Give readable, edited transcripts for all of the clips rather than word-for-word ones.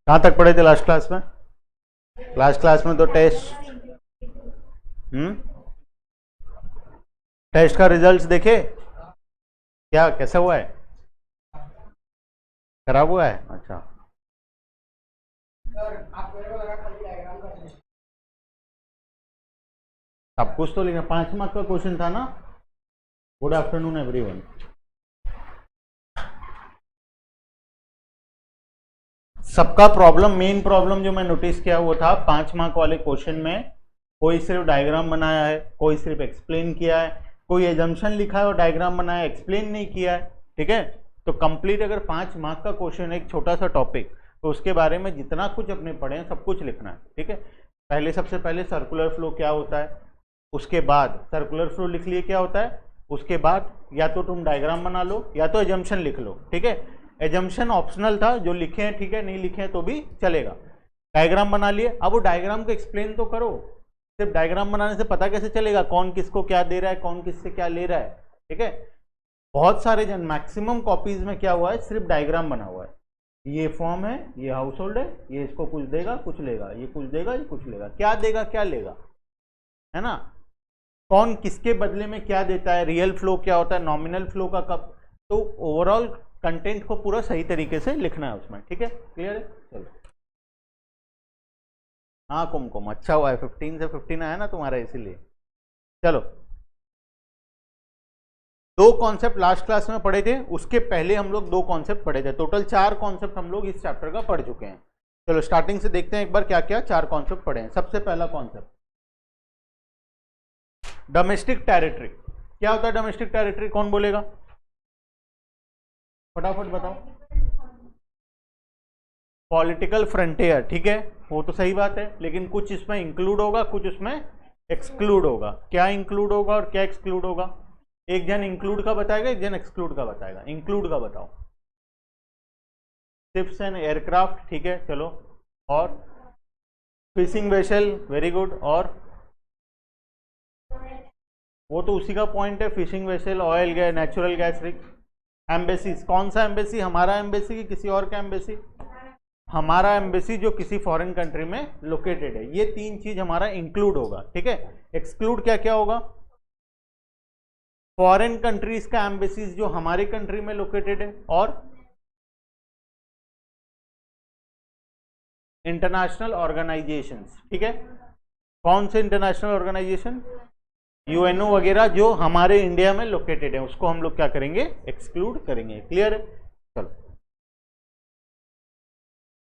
कहाँ तक पढ़े थे लास्ट क्लास में? लास्ट क्लास में तो टेस्ट टेस्ट का रिजल्ट्स देखे क्या, कैसा हुआ है? खराब हुआ है? अच्छा, सब कुछ तो लिखा, 5 मार्क का क्वेश्चन था ना। Good afternoon everyone. सबका प्रॉब्लम, मेन प्रॉब्लम जो मैं नोटिस किया वो था 5 मार्क वाले क्वेश्चन में कोई सिर्फ डायग्राम बनाया है, कोई सिर्फ एक्सप्लेन किया है, कोई एजम्पशन लिखा है और डायग्राम बनाया, एक्सप्लेन नहीं किया है। ठीक है, तो कंप्लीट अगर 5 मार्क का क्वेश्चन है, एक छोटा सा टॉपिक, तो उसके बारे में जितना कुछ अपने पढ़े हैं सब कुछ लिखना है। ठीक है, पहले सबसे पहले सर्कुलर फ्लो क्या होता है, उसके बाद सर्कुलर फ्लो लिख लिए क्या होता है, उसके बाद या तो तुम डायग्राम बना लो या तो एजम्पशन लिख लो। ठीक है, एजम्पशन ऑप्शनल था, जो लिखे हैं ठीक है, नहीं लिखे हैं तो भी चलेगा। डायग्राम बना लिए, अब वो डायग्राम को एक्सप्लेन तो करो। सिर्फ डायग्राम बनाने से पता कैसे चलेगा कौन किसको क्या दे रहा है, कौन किससे क्या ले रहा है। ठीक है, बहुत सारे जन, मैक्सिमम कॉपीज में क्या हुआ है, सिर्फ डायग्राम बना हुआ है। ये फॉर्म है, ये हाउस होल्ड है, ये इसको कुछ देगा कुछ लेगा, ये कुछ देगा ये कुछ लेगा, क्या देगा क्या लेगा, है ना। कौन किसके बदले में क्या देता है, रियल फ्लो क्या होता है, नॉमिनल फ्लो का कब, तो ओवरऑल कंटेंट को पूरा सही तरीके से लिखना है उसमें। ठीक है, क्लियर है? चलो, हाँ कुमकुम अच्छा हुआ है, 15 से 15 आया ना तुम्हारा, इसीलिए। चलो, 2 कॉन्सेप्ट लास्ट क्लास में पढ़े थे, उसके पहले हम लोग 2 कॉन्सेप्ट पढ़े थे, टोटल 4 कॉन्सेप्ट हम लोग इस चैप्टर का पढ़ चुके हैं। चलो स्टार्टिंग से देखते हैं एक बार क्या क्या 4 कॉन्सेप्ट पढ़े हैं। सबसे पहला कॉन्सेप्ट, डोमेस्टिक टेरिटरी। क्या होता है डोमेस्टिक टेरिटरी, कौन बोलेगा, फटाफट बताओ। पॉलिटिकल फ्रंटियर, ठीक है, वो तो सही बात है, लेकिन कुछ इसमें इंक्लूड होगा कुछ उसमें एक्सक्लूड होगा। क्या इंक्लूड होगा और क्या एक्सक्लूड होगा? एक जन इंक्लूड का बताएगा, एक जन एक्सक्लूड का बताएगा। इंक्लूड का बताओ। शिप्स एंड एयरक्राफ्ट, ठीक है चलो, और फिशिंग वेसल, वेरी गुड, और वो तो उसी का पॉइंट है, fishing vessel, oil gas, natural gas rig. Embassies, कौन सा एम्बेसी, हमारा एम्बेसी कि किसी और का एम्बेसी? हमारा एम्बेसी जो किसी फॉरेन कंट्री में लोकेटेड है। ये 3 चीज हमारा इंक्लूड होगा। ठीक है, एक्सक्लूड क्या क्या होगा? फॉरेन कंट्रीज का एम्बेसीज जो हमारी कंट्री में लोकेटेड है, और इंटरनेशनल ऑर्गेनाइजेशंस। ठीक है, कौन से इंटरनेशनल ऑर्गेनाइजेशन? यूएनओ वगैरह जो हमारे इंडिया में लोकेटेड है, उसको हम लोग क्या करेंगे, एक्सक्लूड करेंगे। क्लियर है? चलो,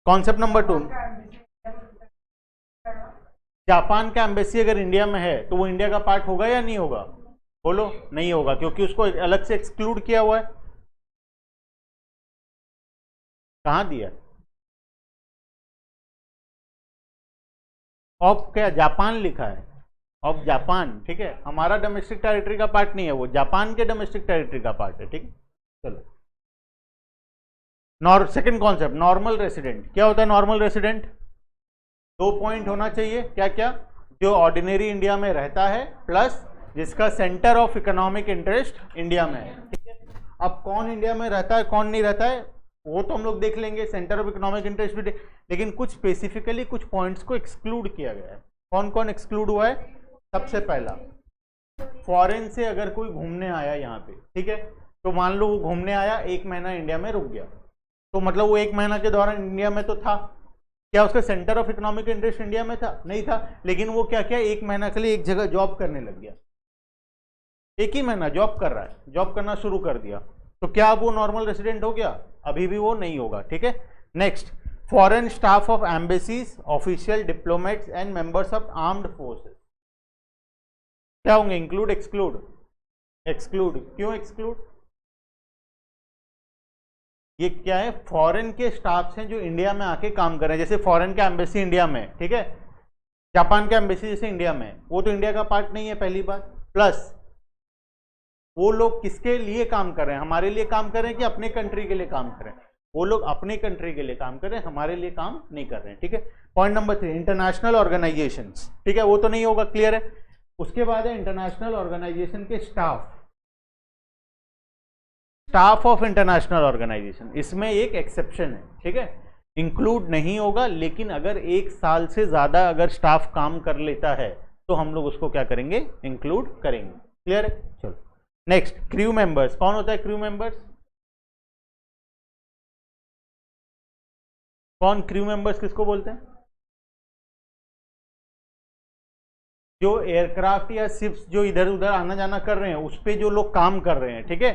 कॉन्सेप्ट नंबर 2, जापान का एम्बेसी अगर इंडिया में है तो वो इंडिया का पार्ट होगा या नहीं होगा? बोलो, नहीं होगा, क्योंकि उसको अलग से एक्सक्लूड किया हुआ है। कहां दिया? ऑफ क्या, जापान लिखा है, ऑफ जापान। ठीक है, हमारा डोमेस्टिक टेरिटरी का पार्ट नहीं है, वो जापान के डोमेस्टिक टेरिटरी का पार्ट है। ठीक है, चलो, सेकंड कॉन्सेप्ट, नॉर्मल रेसिडेंट। क्या होता है नॉर्मल रेसिडेंट? 2 पॉइंट होना चाहिए, क्या क्या? जो ऑर्डिनरी इंडिया में रहता है, प्लस जिसका centre of economic interest India में है। ठीक है, अब कौन इंडिया में रहता है कौन नहीं रहता है वो तो हम लोग देख लेंगे, सेंटर ऑफ इकोनॉमिक इंटरेस्ट भी लेकिन कुछ स्पेसिफिकली कुछ पॉइंट्स को एक्सक्लूड किया गया है। कौन कौन एक्सक्लूड हुआ है? सबसे पहला, फॉरेन से अगर कोई घूमने आया यहाँ पे, ठीक है, तो मान लो वो घूमने आया, 1 महीना इंडिया में रुक गया, तो मतलब वो 1 महीना के दौरान इंडिया में तो था, क्या उसका centre of economic interest India में था? नहीं था, लेकिन वो क्या किया, 1 महीना के लिए एक जगह जॉब करने लग गया, 1 ही महीना जॉब कर रहा है, जॉब करना शुरू कर दिया, तो क्या अब वो नॉर्मल रेसिडेंट हो गया? अभी भी वो नहीं होगा। ठीक है, next, foreign staff of embassies, official diplomats and members of armed forces, क्या होंगे, इंक्लूड एक्सक्लूड? एक्सक्लूड। क्यों एक्सक्लूड? ये क्या है, फॉरेन के स्टाफ्स हैं जो इंडिया में आके काम कर रहे हैं, जैसे फॉरेन का एम्बेसी इंडिया में, ठीक है, जापान का एम्बेसी जैसे इंडिया में, वो तो इंडिया का पार्ट नहीं है, पहली बात, प्लस वो लोग किसके लिए काम कर रहे हैं, हमारे लिए काम कर रहे हैं कि अपने कंट्री के लिए काम कर रहे हैं? वो लोग अपने कंट्री के लिए काम कर रहे हैं, हमारे लिए काम नहीं कर रहे हैं। ठीक है, पॉइंट नंबर 3, इंटरनेशनल ऑर्गेनाइजेशंस। ठीक है, वो तो नहीं होगा, क्लियर है। उसके बाद है इंटरनेशनल ऑर्गेनाइजेशन के staff, staff of international organisation, इसमें एक एक्सेप्शन है। ठीक है, इंक्लूड नहीं होगा, लेकिन अगर 1 साल से ज्यादा अगर स्टाफ काम कर लेता है तो हम लोग उसको क्या करेंगे, इंक्लूड करेंगे। क्लियर है? चलो नेक्स्ट, क्रू मेंबर्स। कौन होता है क्रू मेंबर्स? कौन क्रू मेंबर्स किसको बोलते हैं? जो एयरक्राफ्ट या शिप्स जो इधर उधर आना जाना कर रहे हैं उस पे जो लोग काम कर रहे हैं, ठीक है,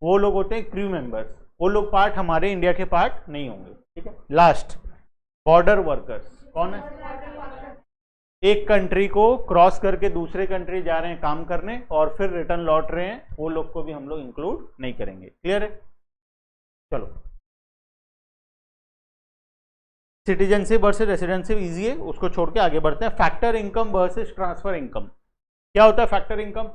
वो लोग होते हैं क्रू मेंबर्स। वो लोग पार्ट हमारे इंडिया के पार्ट नहीं होंगे, ठीक है। Last, border workers. कौन है? एक कंट्री को क्रॉस करके दूसरे कंट्री जा रहे हैं काम करने और फिर रिटर्न लौट रहे हैं, वो लोग को भी हम लोग इंक्लूड नहीं करेंगे। क्लियर है? चलो, सिटीजनशिप वर्सेस रेसिडेंशिप इजी है, उसको छोड़ के आगे बढ़ते हैं। Factor income versus transfer income. क्या होता है फैक्टर इनकम?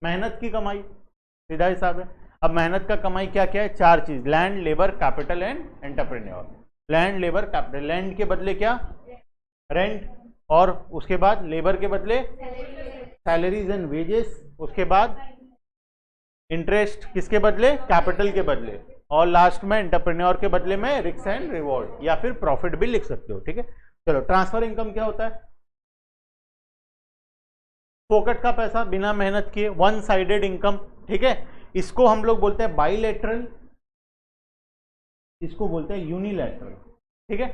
मेहनत की कमाई, सीधा हिसाब है। अब मेहनत का कमाई क्या क्या है? 4 चीज, land, labour, capital and entrepreneur. Land, labour, capital. Land के बदले क्या? रेंट, और उसके बाद लेबर के बदले सैलरीज एंड वेजेस, उसके बाद इंटरेस्ट किसके बदले? कैपिटल के बदले, और लास्ट में एंटरप्रेन्योर के बदले में रिस्क एंड रिवॉर्ड या फिर प्रॉफिट भी लिख सकते हो, ठीक है। चलो, ट्रांसफर इनकम क्या होता है? फोकट का पैसा, बिना मेहनत किए, वन साइडेड इनकम, ठीक है। इसको हम लोग बोलते हैं बाइलेटरल, इसको बोलते हैं यूनिलैटरल, ठीक है।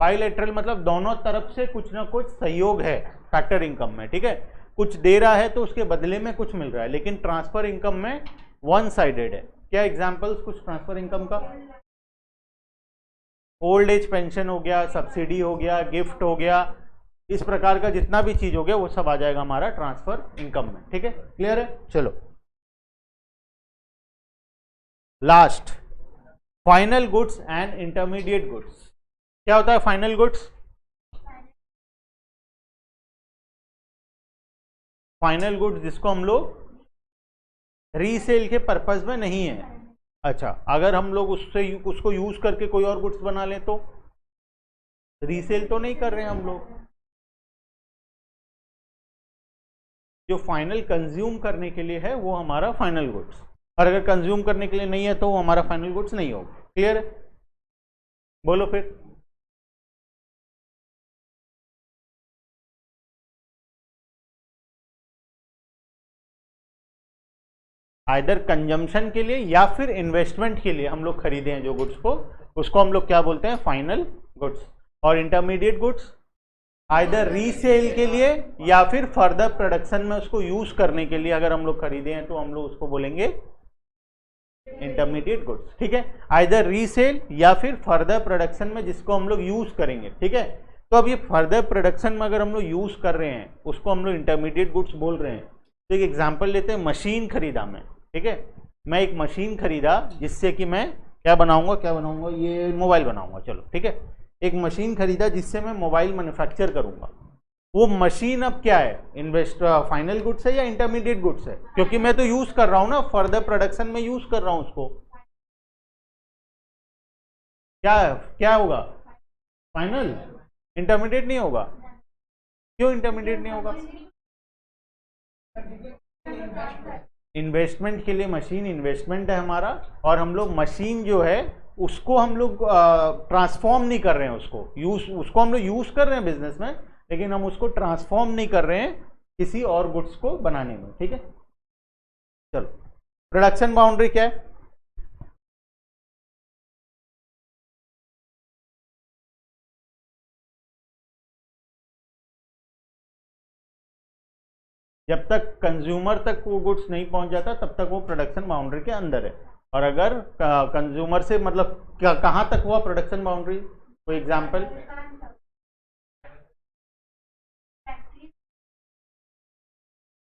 बाइलेटरल मतलब दोनों तरफ से कुछ ना कुछ सहयोग है फैक्टर इनकम में, ठीक है। कुछ दे रहा है तो उसके बदले में कुछ मिल रहा है, लेकिन ट्रांसफर इनकम में वन साइडेड है। क्या एग्जांपल्स कुछ ट्रांसफर इनकम का? ओल्ड एज पेंशन हो गया, सब्सिडी हो गया, गिफ्ट हो गया, इस प्रकार का जितना भी चीज हो गया वो सब आ जाएगा हमारा ट्रांसफर इनकम में, ठीक है। क्लियर है? चलो, last, final goods and intermediate goods. क्या होता है फाइनल गुड्स? फाइनल गुड्स जिसको हम लोग रीसेल के पर्पस में नहीं है। अच्छा, अगर हम लोग उसको यूज करके कोई और गुड्स बना लें तो रीसेल तो नहीं कर रहे हैं हम लोग। जो फाइनल कंज्यूम करने के लिए है वो हमारा फाइनल गुड्स, और अगर कंज्यूम करने के लिए नहीं है तो वो हमारा फाइनल गुड्स नहीं होगा। क्लियर है? बोलो फिर। आइदर कंजम्पशन के लिए या फिर इन्वेस्टमेंट के लिए हम लोग खरीदे हैं जो गुड्स को, उसको हम लोग क्या बोलते हैं? Final goods. और इंटरमीडिएट गुड्स आइदर रीसेल के लिए या फिर फर्दर प्रोडक्शन में उसको यूज करने के लिए अगर हम लोग खरीदे हैं तो हम लोग उसको बोलेंगे इंटरमीडिएट गुड्स, ठीक है। आइदर रीसेल या फिर फर्दर प्रोडक्शन में जिसको हम लोग यूज करेंगे, ठीक है। तो अब ये फर्दर प्रोडक्शन में अगर हम लोग यूज कर रहे हैं उसको हम लोग इंटरमीडिएट गुड्स बोल रहे हैं। तो एक एग्जांपल लेते हैं, मशीन खरीदा मैं, ठीक है। मैं एक मशीन खरीदा जिससे कि मैं क्या बनाऊंगा, ये मोबाइल बनाऊंगा, चलो ठीक है। एक मशीन खरीदा जिससे मैं मोबाइल मैन्युफैक्चर करूंगा। वो मशीन अब क्या है? फाइनल गुड्स है या इंटरमीडिएट गुड्स है? क्योंकि मैं तो यूज कर रहा हूं ना, फर्दर प्रोडक्शन में यूज कर रहा हूं उसको। क्या होगा? फाइनल। इंटरमीडिएट नहीं होगा। क्यों इंटरमीडिएट नहीं होगा? इन्वेस्टमेंट के लिए मशीन इन्वेस्टमेंट है हमारा, और हम लोग मशीन जो है उसको हम लोग ट्रांसफॉर्म नहीं कर रहे हैं, उसको हम लोग यूज कर रहे हैं बिजनेस में, लेकिन हम उसको ट्रांसफॉर्म नहीं कर रहे हैं किसी और गुड्स को बनाने में, ठीक है। चलो, प्रोडक्शन बाउंड्री क्या है? जब तक कंज्यूमर तक वो गुड्स नहीं पहुंच जाता तब तक वो प्रोडक्शन बाउंड्री के अंदर है। और अगर कंज्यूमर से मतलब कहां तक हुआ प्रोडक्शन बाउंड्री? कोई एग्जांपल?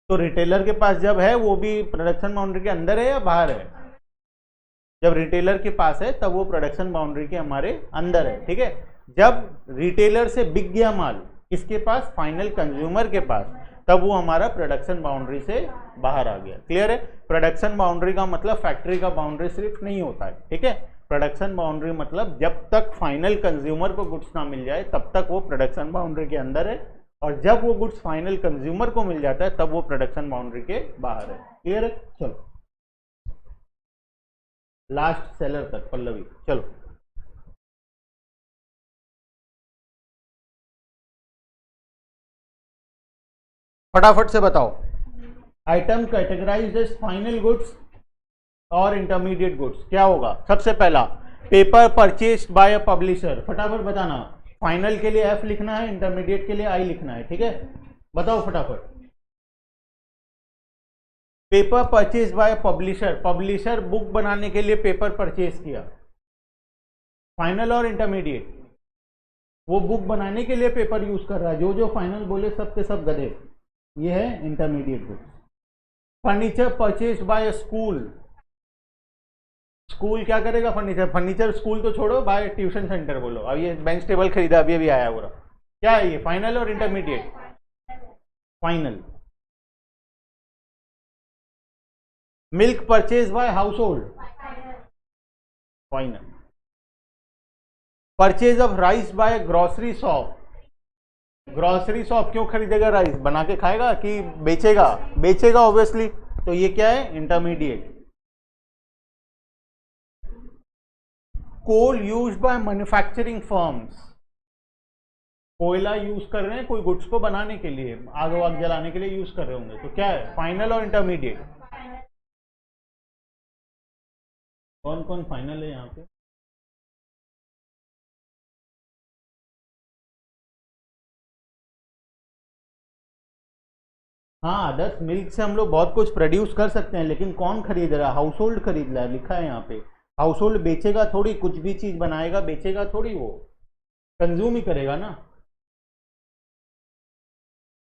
तो रिटेलर के पास जब है वो भी प्रोडक्शन बाउंड्री के अंदर है या बाहर है? जब रिटेलर के पास है तब वो प्रोडक्शन बाउंड्री के हमारे अंदर है, ठीक है। जब रिटेलर से बिक गया माल किसके पास? फाइनल कंज्यूमर के पास, तब वो हमारा प्रोडक्शन बाउंड्री से बाहर आ गया। क्लियर है? प्रोडक्शन बाउंड्री का मतलब फैक्ट्री का बाउंड्री सिर्फ नहीं होता है, ठीक है। प्रोडक्शन बाउंड्री मतलब जब तक फाइनल कंज्यूमर को गुड्स ना मिल जाए तब तक वो प्रोडक्शन बाउंड्री के अंदर है, और जब वो गुड्स फाइनल कंज्यूमर को मिल जाता है तब वो प्रोडक्शन बाउंड्री के बाहर है। क्लियर है? चलो, लास्ट सेलर तक पल्लवी, चलो। फटाफट से बताओ। Item categorised as final goods और इंटरमीडिएट गुड्स क्या होगा? सबसे पहला paper purchased by a publisher, फटाफट बताना। फाइनल के लिए एफ लिखना है, इंटरमीडिएट के लिए आई लिखना है, ठीक है? बताओ फटाफट। Paper purchase by publisher, publisher book बनाने के लिए पेपर परचेज किया। फाइनल और इंटरमीडिएट, वो बुक बनाने के लिए पेपर यूज कर रहा है। जो जो फाइनल बोले सब के सब गधे। ये है intermediate book. Furniture purchase by school, school क्या करेगा? फर्नीचर, फर्नीचर स्कूल तो छोड़ो, बाय ट्यूशन सेंटर बोलो। अब ये बेंच टेबल खरीदा, अभी अभी आया पूरा। क्या है ये, फाइनल और intermediate? Final. Milk purchase by household, final. Purchase of rice by grocery shop, grocery shop क्यों खरीदेगा राइस? बना के खाएगा कि बेचेगा? बेचेगा ऑब्वियसली, तो ये क्या है? Intermediate. Coal used by manufacturing firms, कोयला यूज कर रहे हैं कोई गुड्स को बनाने के लिए, आग वाग जलाने के लिए यूज कर रहे होंगे, तो क्या है? फाइनल और इंटरमीडिएट? कौन कौन फाइनल है यहाँ पे? हाँ आदर्श, मिल्क से हम लोग बहुत कुछ प्रोड्यूस कर सकते हैं, लेकिन कौन खरीद रहा है? हाउस होल्ड खरीद रहा है, लिखा है यहाँ पे। हाउस होल्ड बेचेगा थोड़ी, कुछ भी चीज बनाएगा बेचेगा थोड़ी, वो कंज्यूम ही करेगा ना।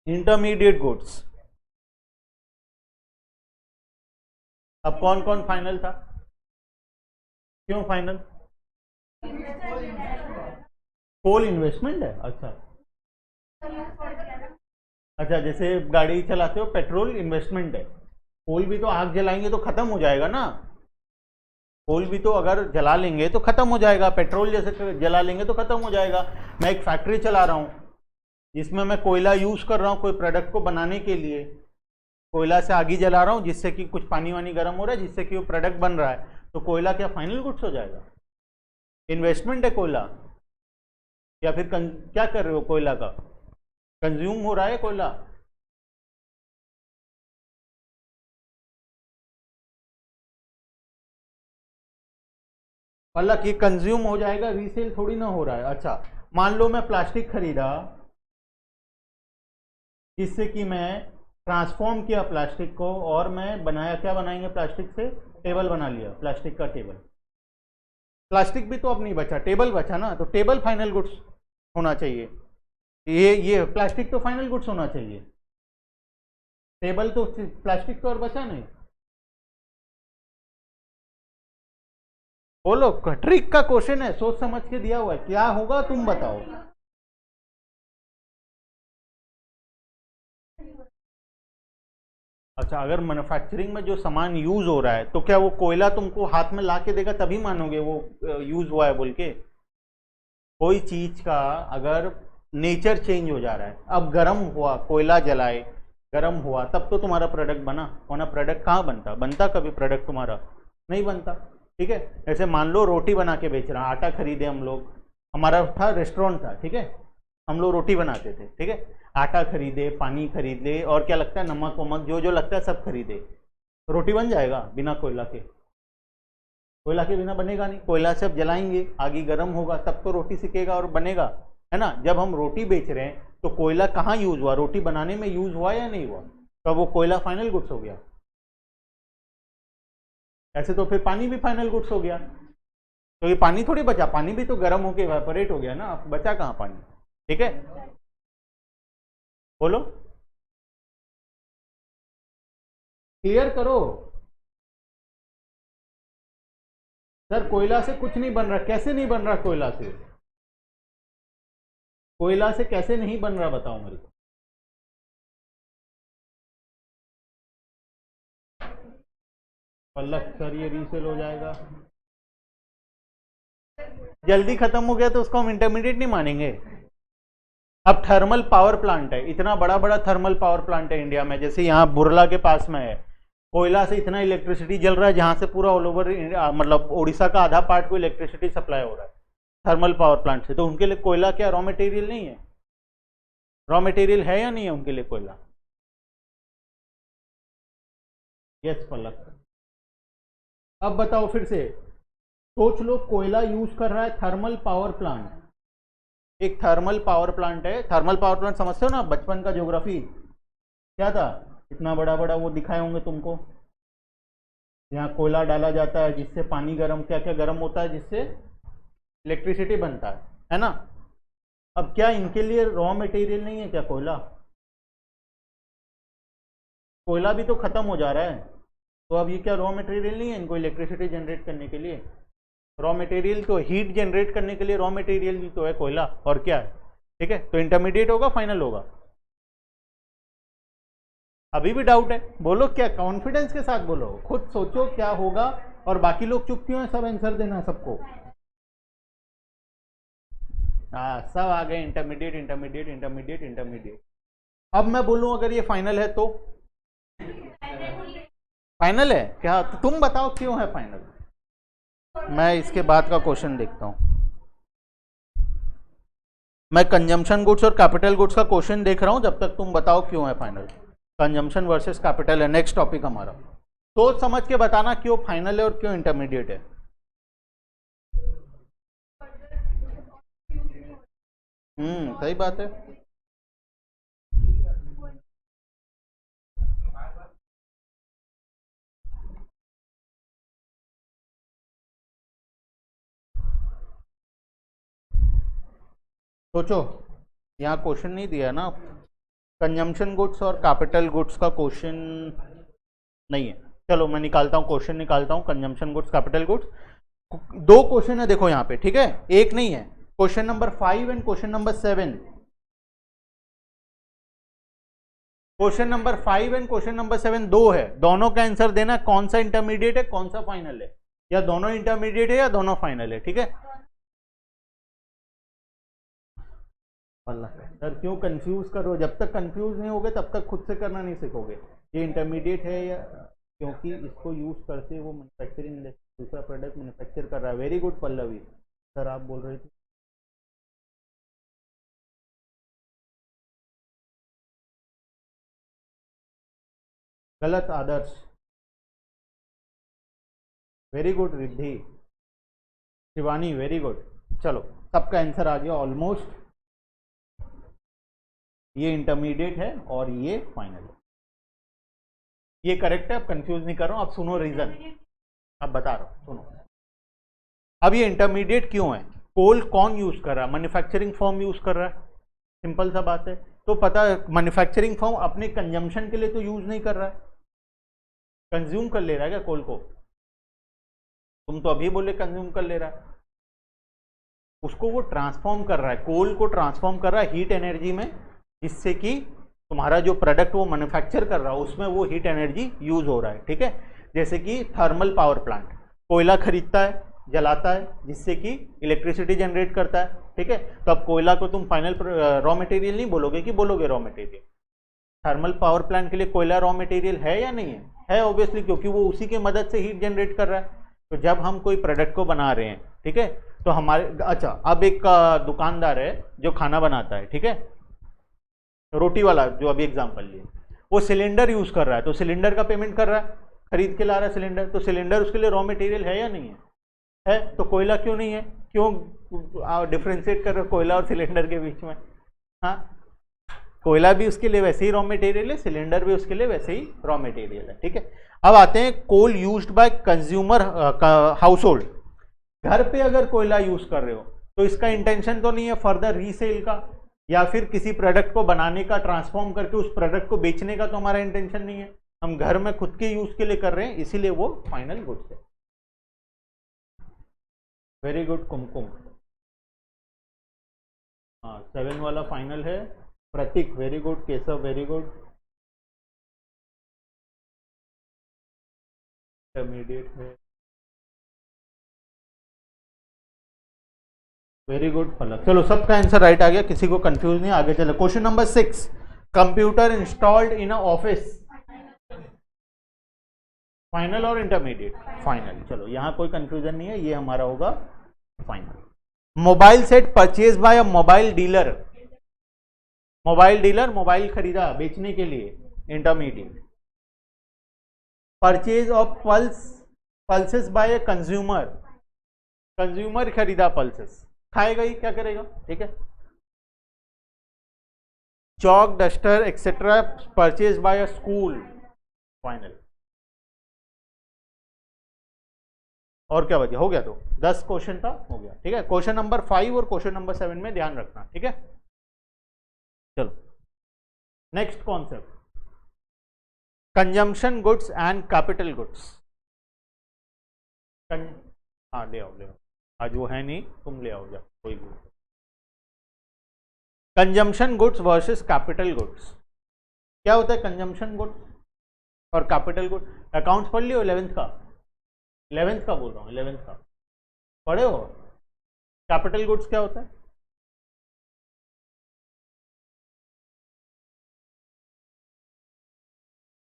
Intermediate goods. अब कौन कौन फाइनल था? क्यों फाइनल? कोल इन्वेस्टमेंट है, अच्छा अच्छा। जैसे गाड़ी चलाते हो, पेट्रोल इन्वेस्टमेंट है। कोल भी तो आग जलाएंगे तो खत्म हो जाएगा ना। कोल भी तो अगर जला लेंगे तो खत्म हो जाएगा, पेट्रोल जैसे जला लेंगे तो खत्म हो जाएगा। मैं एक फैक्ट्री चला रहा हूँ जिसमें मैं कोयला यूज कर रहा हूँ कोई प्रोडक्ट को बनाने के लिए, कोयला से आग ही जला रहा हूँ जिससे कि कुछ पानी वानी गर्म हो रहा है, जिससे कि वो प्रोडक्ट बन रहा है, तो कोयला क्या फाइनल गुड्स हो जाएगा? इन्वेस्टमेंट है कोयला। या फिर क्या कर रहे हो? कोयला का कंज्यूम हो रहा है कोयला। मतलब ये कंज्यूम हो जाएगा, रीसेल थोड़ी ना हो रहा है। अच्छा, मान लो मैं प्लास्टिक खरीदा, जिससे कि मैं ट्रांसफॉर्म किया प्लास्टिक को, और मैं बनाया, क्या बनाएंगे प्लास्टिक से? टेबल बना लिया, प्लास्टिक का टेबल। प्लास्टिक भी तो अब नहीं बचा, टेबल बचा ना, तो टेबल फाइनल गुड्स होना चाहिए। ये प्लास्टिक तो फाइनल गुड्स होना चाहिए, टेबल तो, प्लास्टिक तो और बचा नहीं। बोलो, ट्रिक का क्वेश्चन है, सोच समझ के दिया हुआ है, क्या होगा तुम बताओ। अच्छा, अगर मैन्युफैक्चरिंग में जो सामान यूज हो रहा है, तो क्या वो कोयला तुमको हाथ में ला के देगा तभी मानोगे वो यूज हुआ है बोल के? कोई चीज का अगर नेचर चेंज हो जा रहा है, अब गर्म हुआ, कोयला जलाए, गर्म हुआ, तब तो तुम्हारा प्रोडक्ट बना, वरना प्रोडक्ट कहाँ बनता? बनता कभी प्रोडक्ट तुम्हारा? नहीं बनता। ठीक है, ऐसे मान लो रोटी बना के बेच रहा, आटा खरीदे हम लोग, हमारा था रेस्टोरेंट था, ठीक है, हम लोग रोटी बनाते थे, ठीक है, आटा खरीदे, पानी खरीद ले, और क्या लगता है, नमक वमक जो जो लगता है सब खरीदे, रोटी बन जाएगा बिना कोयला के? कोयला के बिना बनेगा नहीं। कोयला से अब जलाएंगे, आगे गर्म होगा, तब तो रोटी सिकेगा और बनेगा, है ना। जब हम रोटी बेच रहे हैं तो कोयला कहाँ यूज हुआ? रोटी बनाने में यूज हुआ या नहीं हुआ? तो वो कोयला फाइनल गुड्स हो गया। ऐसे तो फिर पानी भी फाइनल गुड्स हो गया। तो ये पानी थोड़ी बचा, पानी भी तो गर्म होके इवेपोरेट हो गया ना, बचा कहाँ पानी? ठीक है, बोलो, क्लियर करो। सर कोयला से कुछ नहीं बन रहा, कैसे नहीं बन रहा कोयला से? कोयला से कैसे नहीं बन रहा बताओ मेरे को। पल्लक सर, ये रीसेल हो जाएगा, जल्दी खत्म हो गया तो उसको हम इंटरमीडिएट नहीं मानेंगे। अब थर्मल पावर प्लांट है, इतना बड़ा बड़ा थर्मल पावर प्लांट है इंडिया में, जैसे यहाँ बुरला के पास में है, कोयला से इतना इलेक्ट्रिसिटी जल रहा है जहाँ से पूरा ऑल ओवर मतलब उड़ीसा का आधा पार्ट को इलेक्ट्रिसिटी सप्लाई हो रहा है थर्मल पावर प्लांट से। तो उनके लिए कोयला क्या रॉ मटेरियल नहीं है? रॉ मटेरियल है या नहीं है उनके लिए कोयला? यस पलक। अब बताओ फिर से, सोच लो कोयला यूज कर रहा है थर्मल पावर प्लांट, एक थर्मल पावर प्लांट है। थर्मल पावर प्लांट समझते हो ना, बचपन का ज्योग्राफी क्या था, इतना बड़ा बड़ा वो दिखाए होंगे तुमको। यहाँ कोयला डाला जाता है जिससे पानी गर्म, क्या क्या गर्म होता है जिससे इलेक्ट्रिसिटी बनता है ना। अब क्या इनके लिए रॉ मटेरियल नहीं है क्या कोयला? कोयला भी तो खत्म हो जा रहा है, तो अब ये क्या रॉ मटेरियल नहीं है इनको इलेक्ट्रिसिटी जनरेट करने के लिए? रॉ मटेरियल तो हीट जनरेट करने के लिए रॉ मटेरियल भी तो है कोयला, और क्या है। ठीक है, तो इंटरमीडिएट होगा फाइनल होगा? अभी भी डाउट है? बोलो, क्या कॉन्फिडेंस के साथ बोलो, खुद सोचो क्या होगा। और बाकी लोग चुप क्यों है? सब आंसर देना सबको। हाँ, सब आ गए इंटरमीडिएट इंटरमीडिएट इंटरमीडिएट इंटरमीडिएट। अब मैं बोलूं अगर ये फाइनल है तो? फाइनल है क्या? तो तुम बताओ क्यों है फाइनल। मैं इसके बाद का क्वेश्चन देखता हूं। मैं कंजम्पशन गुड्स और कैपिटल गुड्स का क्वेश्चन देख रहा हूं, जब तक तुम बताओ क्यों है फाइनल। कंजम्पशन वर्सेस कैपिटल है नेक्स्ट टॉपिक हमारा। सोच समझ के बताना क्यों फाइनल है और क्यों इंटरमीडिएट है। सही बात है। सोचो, यहाँ क्वेश्चन नहीं दिया ना, कंजम्पशन गुड्स और कैपिटल गुड्स का क्वेश्चन नहीं है। चलो मैं निकालता हूँ, क्वेश्चन निकालता हूँ, कंजम्पशन गुड्स कैपिटल गुड्स। दो क्वेश्चन है देखो यहाँ पे, ठीक है, एक नहीं है। Question number 5 and question number 7। Question number 5 and question number 7 दो है, दोनों का आंसर देना कौन सा इंटरमीडिएट है कौन सा फाइनल है, या दोनों इंटरमीडिएट है या दोनों फाइनल है। ठीक है, सर क्यों कंफ्यूज करो? जब तक कंफ्यूज नहीं होगे तब तक खुद से करना नहीं सीखोगे। ये इंटरमीडिएट है या, क्योंकि इसको यूज करते वो मैन्युफैक्चरिंग, दूसरा प्रोडक्ट मैन्युफैक्चर कर रहा है। Very good Pallavi. सर आप बोल रहे थे? गलत Adarsh. Very good Riddhi. Shivani very good. चलो सबका आंसर आ गया ऑलमोस्ट। ये इंटरमीडिएट है और ये फाइनल है। ये करेक्ट है, अब कंफ्यूज नहीं कर रहा हूं। अब सुनो रीजन, अब बता रहा हूं सुनो। अब ये इंटरमीडिएट क्यों है? कोल कौन यूज कर रहा है? मैन्युफैक्चरिंग फर्म यूज कर रहा है, सिंपल सा बात है। तो पता है मैन्युफैक्चरिंग फर्म अपने कंजम्पशन के लिए तो यूज नहीं कर रहा है, कंज्यूम कर ले रहा है क्या कोल को? तुम तो अभी बोले कंज्यूम कर ले रहा है। उसको वो ट्रांसफॉर्म कर रहा है, कोल को ट्रांसफॉर्म कर रहा है हीट एनर्जी में, जिससे कि तुम्हारा जो प्रोडक्ट वो मैन्युफैक्चर कर रहा है उसमें वो हीट एनर्जी यूज हो रहा है। ठीक है, जैसे कि थर्मल पावर प्लांट कोयला खरीदता है, जलाता है, जिससे कि इलेक्ट्रिसिटी जनरेट करता है। ठीक है, तो अब कोयला को तुम फाइनल रॉ मटेरियल नहीं बोलोगे कि बोलोगे raw material? Thermal power plant के लिए कोयला रॉ मटेरियल है या नहीं है? है ऑब्वियसली, क्योंकि वो उसी की मदद से हीट जनरेट कर रहा है। तो जब हम कोई प्रोडक्ट को बना रहे हैं, ठीक है, तो हमारे, अच्छा अब एक दुकानदार है जो खाना बनाता है, ठीक है, रोटी वाला जो अभी एग्जाम्पल लिए, वो सिलेंडर यूज कर रहा है, तो सिलेंडर का पेमेंट कर रहा है, खरीद के ला रहा है सिलेंडर, तो सिलेंडर उसके लिए रॉ मटेरियल है या नहीं है? है, तो कोयला क्यों नहीं है? क्यों डिफ्रेंशिएट कर रहे हो कोयला और सिलेंडर के बीच में? हाँ, कोयला भी उसके लिए वैसे ही रॉ मटेरियल है, सिलेंडर भी उसके लिए वैसे ही रॉ मटेरियल है। ठीक है, अब आते हैं coal used by consumer household. घर पे अगर कोयला यूज कर रहे हो तो इसका इंटेंशन तो नहीं है फर्दर रीसेल का, या फिर किसी प्रोडक्ट को बनाने का, ट्रांसफॉर्म करके उस प्रोडक्ट को बेचने का तो हमारा इंटेंशन नहीं है। हम घर में खुद के यूज के लिए कर रहे हैं, इसीलिए वो फाइनल गुड्स है। Very good Kumkum. हाँ 7 वाला फाइनल है। Pratik very good, Keshav very good. Intermediate है। Very good Falak. चलो सबका आंसर राइट आ गया, किसी को कंफ्यूज नहीं। आगे चलो question number 6, computer installed in a office. Final और इंटरमीडिएट? फाइनल। चलो यहाँ कोई कंफ्यूजन नहीं है, ये हमारा होगा final. Mobile set purchase by a mobile dealer. Mobile dealer mobile खरीदा बेचने के लिए, intermediate. Purchase of pulses by a consumer, consumer खरीदा पल्सेस, खाएगा ही, क्या करेगा, ठीक है। Chalk, duster etcetera purchase by a school, final. और क्या बचा, हो गया, तो 10 क्वेश्चन था, हो गया, ठीक है। क्वेश्चन नंबर 5 और क्वेश्चन नंबर 7 में ध्यान रखना, ठीक है। चलो next concept, consumption goods and capital goods. हाँ ले आओ, ले आओ, आज वो है नहीं, तुम ले आओ जा, कोई भी। Consumption goods versus capital goods. क्या होता है कंजम्पशन गुड्स और कैपिटल गुड्स? अकाउंट्स पढ़ लियो 11th का, 11th का बोल रहा हूँ, 11th का पढ़े हो? कैपिटल गुड्स क्या होता है?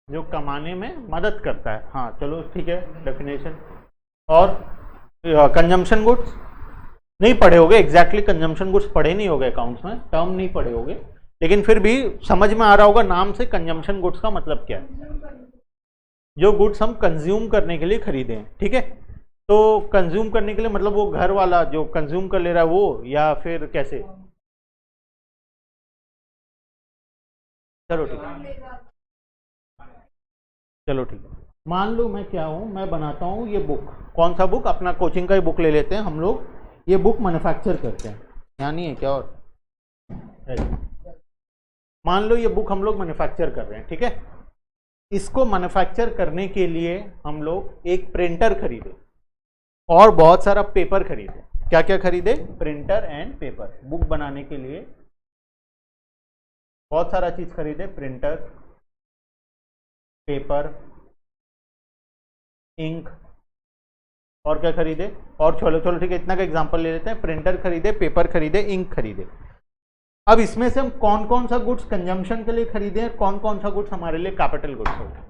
जो कमाने में मदद करता है, हाँ चलो ठीक है, डेफिनेशन। और कंजम्पशन गुड्स नहीं पढ़े होगे, एग्जैक्टली कंजम्पशन गुड्स पढ़े नहीं होगे अकाउंट्स में, टर्म नहीं पढ़े होगे, लेकिन फिर भी समझ में आ रहा होगा नाम से कंजम्पशन गुड्स का मतलब क्या है। जो गुड्स हम कंज्यूम करने के लिए खरीदे हैं, ठीक है। तो कंज्यूम करने के लिए मतलब वो घर वाला जो कंज्यूम कर ले रहा है वो, या फिर कैसे? चलो ठीक है, चलो ठीक है। मान लो मैं क्या हूँ, मैं बनाता हूँ ये बुक, कौन सा बुक? अपना कोचिंग का ही बुक ले लेते हैं हम लोग, ये बुक मैन्युफैक्चर करते हैं, यहाँ नहीं है क्या? और मान लो ये बुक हम लोग मैन्युफैक्चर कर रहे हैं, ठीक है। इसको मैन्युफैक्चर करने के लिए हम लोग एक प्रिंटर खरीदे और बहुत सारा पेपर खरीदे। क्या क्या खरीदे? Printer and paper. बुक बनाने के लिए बहुत सारा चीज खरीदे, प्रिंटर, पेपर, इंक, और क्या खरीदे? और चलो चलो ठीक है, इतना का एग्जांपल ले लेते हैं। प्रिंटर खरीदे, पेपर खरीदे, इंक खरीदे। अब इसमें से हम कौन कौन सा गुड्स कंजम्पशन के लिए खरीदे हैं, कौन कौन सा गुड्स हमारे लिए कैपिटल गुड्स होगा?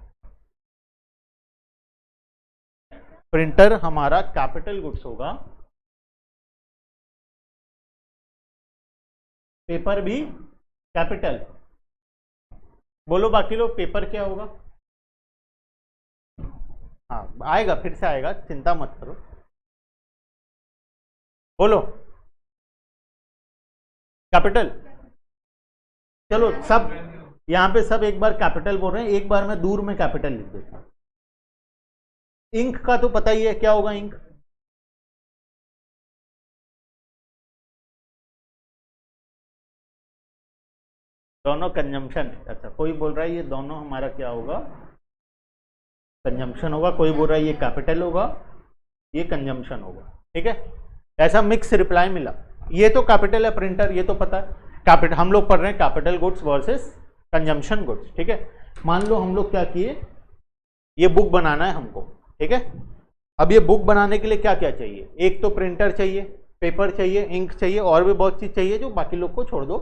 प्रिंटर हमारा कैपिटल गुड्स होगा, पेपर भी कैपिटल। बोलो बाकी लोग, पेपर क्या होगा? हाँ आएगा, फिर से आएगा, चिंता मत करो, बोलो। कैपिटल। चलो सब यहां पे सब एक बार कैपिटल बोल रहे हैं, एक बार मैं दूर में कैपिटल लिख देता हूं। इंक का तो पता ही है क्या होगा, इंक दोनों कंजम्पशन। अच्छा, कोई बोल रहा है ये दोनों हमारा क्या होगा? कंजम्पशन होगा। कोई बोल रहा है ये कैपिटल होगा, ये कंजम्पशन होगा, ठीक है। ऐसा मिक्स रिप्लाई मिला। ये तो कैपिटल है प्रिंटर, ये तो पता है कैपिटल। हम लोग पढ़ रहे हैं capital goods versus consumption goods, ठीक है। मान लो हम लोग क्या किए, ये बुक बनाना है हमको, ठीक है। अब ये बुक बनाने के लिए क्या क्या चाहिए? एक तो प्रिंटर चाहिए, पेपर चाहिए, इंक चाहिए, और भी बहुत चीज चाहिए जो बाकी लोग को छोड़ दो।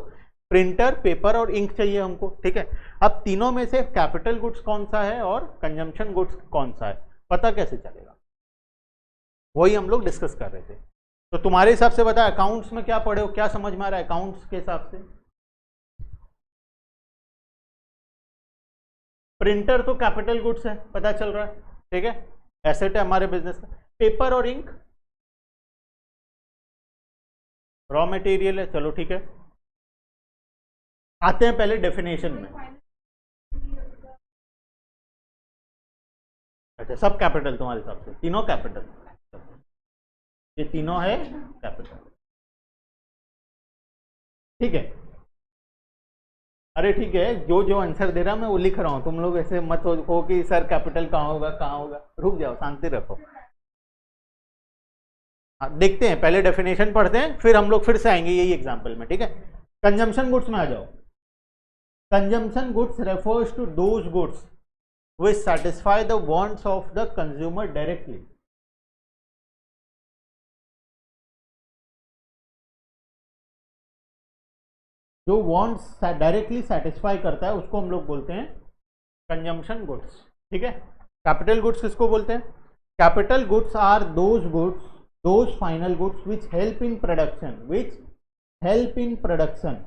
प्रिंटर, पेपर और इंक चाहिए हमको, ठीक है। अब तीनों में से कैपिटल गुड्स कौन सा है और कंजम्पशन गुड्स कौन सा है, पता कैसे चलेगा? वही हम लोग डिस्कस कर रहे थे। तो तुम्हारे हिसाब से बता, अकाउंट्स में क्या पढ़े हो, क्या समझ में आ रहा है अकाउंट्स के हिसाब से? प्रिंटर तो कैपिटल गुड्स है, पता चल रहा है, ठीक है, एसेट है हमारे बिजनेस का। पेपर और इंक रॉ मटेरियल है, चलो ठीक है। आते हैं पहले डेफिनेशन में। अच्छा, सब कैपिटल तुम्हारे हिसाब से, तीनों कैपिटल, ये तीनों है कैपिटल, ठीक है। अरे ठीक है, जो जो आंसर दे रहा मैं वो लिख रहा हूं, तुम लोग ऐसे मत हो कि सर कैपिटल कहाँ होगा कहाँ होगा, रुक जाओ, शांति रखो। देखते हैं, पहले डेफिनेशन पढ़ते हैं, फिर हम लोग फिर से आएंगे यही एग्जांपल में, ठीक है। कंजम्पशन गुड्स में आ जाओ। Consumption goods refers to those goods which satisfy the wants of the consumer directly। जो wants डायरेक्टली सेटिस्फाई करता है उसको हम लोग बोलते हैं कंजम्पशन गुड्स, ठीक है। कैपिटल गुड्स किसको बोलते हैं? Capital goods are those goods, those final goods which help in production, which help in production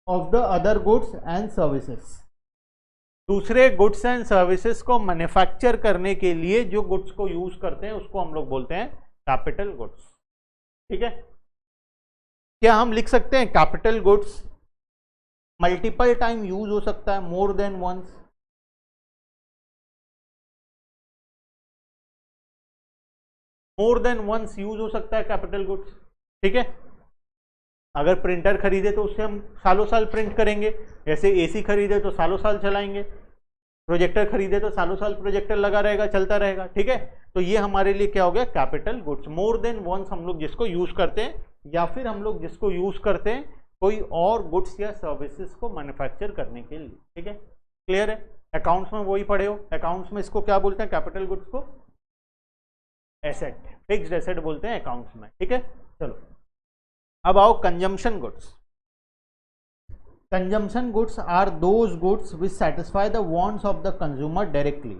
of the other goods and services। दूसरे गुड्स एंड सर्विसेज को मैन्युफैक्चर करने के लिए जो गुड्स को यूज करते हैं उसको हम लोग बोलते हैं कैपिटल गुड्स। ठीक है, क्या हम लिख सकते हैं capital goods multiple time use हो सकता है, more than once? More than once use हो सकता है कैपिटल गुड्स। ठीक है, अगर प्रिंटर खरीदे तो उससे हम सालों साल प्रिंट करेंगे, जैसे एसी खरीदे तो सालों साल चलाएंगे, प्रोजेक्टर खरीदे तो सालों साल प्रोजेक्टर लगा रहेगा, चलता रहेगा। ठीक है, तो ये हमारे लिए क्या हो गया, capital goods. More than once हम लोग जिसको यूज करते हैं, या फिर हम लोग जिसको यूज करते हैं कोई और गुड्स या सर्विसेज को मैन्युफैक्चर करने के लिए। ठीक है, क्लियर है? अकाउंट्स में वही पढ़े हो, अकाउंट्स में इसको क्या बोलते हैं, कैपिटल गुड्स को एसेट, फिक्स्ड एसेट बोलते हैं अकाउंट्स में। ठीक है, चलो अब आओ consumption goods. Consumption goods are those goods which satisfy the wants of the consumer directly.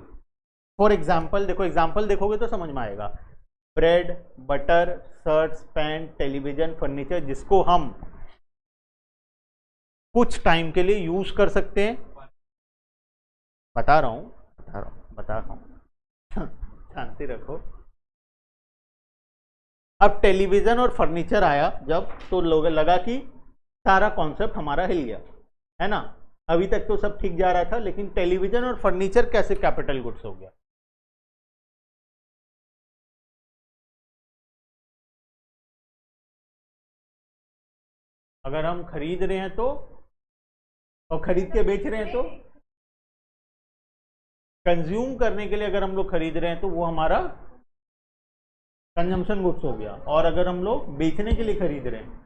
For example, देखो एग्जाम्पल देखोगे तो समझ में आएगा। Bread, butter, shirts, pant, television, furniture, जिसको हम कुछ टाइम के लिए यूज कर सकते हैं। बता रहा हूं शांति रखो। अब टेलीविजन और फर्नीचर आया जब, तो लोग लगा कि सारा कॉन्सेप्ट हमारा हिल गया, है ना। अभी तक तो सब ठीक जा रहा था, लेकिन टेलीविजन और फर्नीचर कैसे कैपिटल गुड्स हो गया? अगर हम खरीद रहे हैं तो, और खरीद के बेच रहे हैं तो, कंज्यूम करने के लिए अगर हम लोग खरीद रहे हैं तो वो हमारा कंजम्पशन गुड्स हो गया। और अगर हम लोग बेचने के लिए खरीद रहे हैं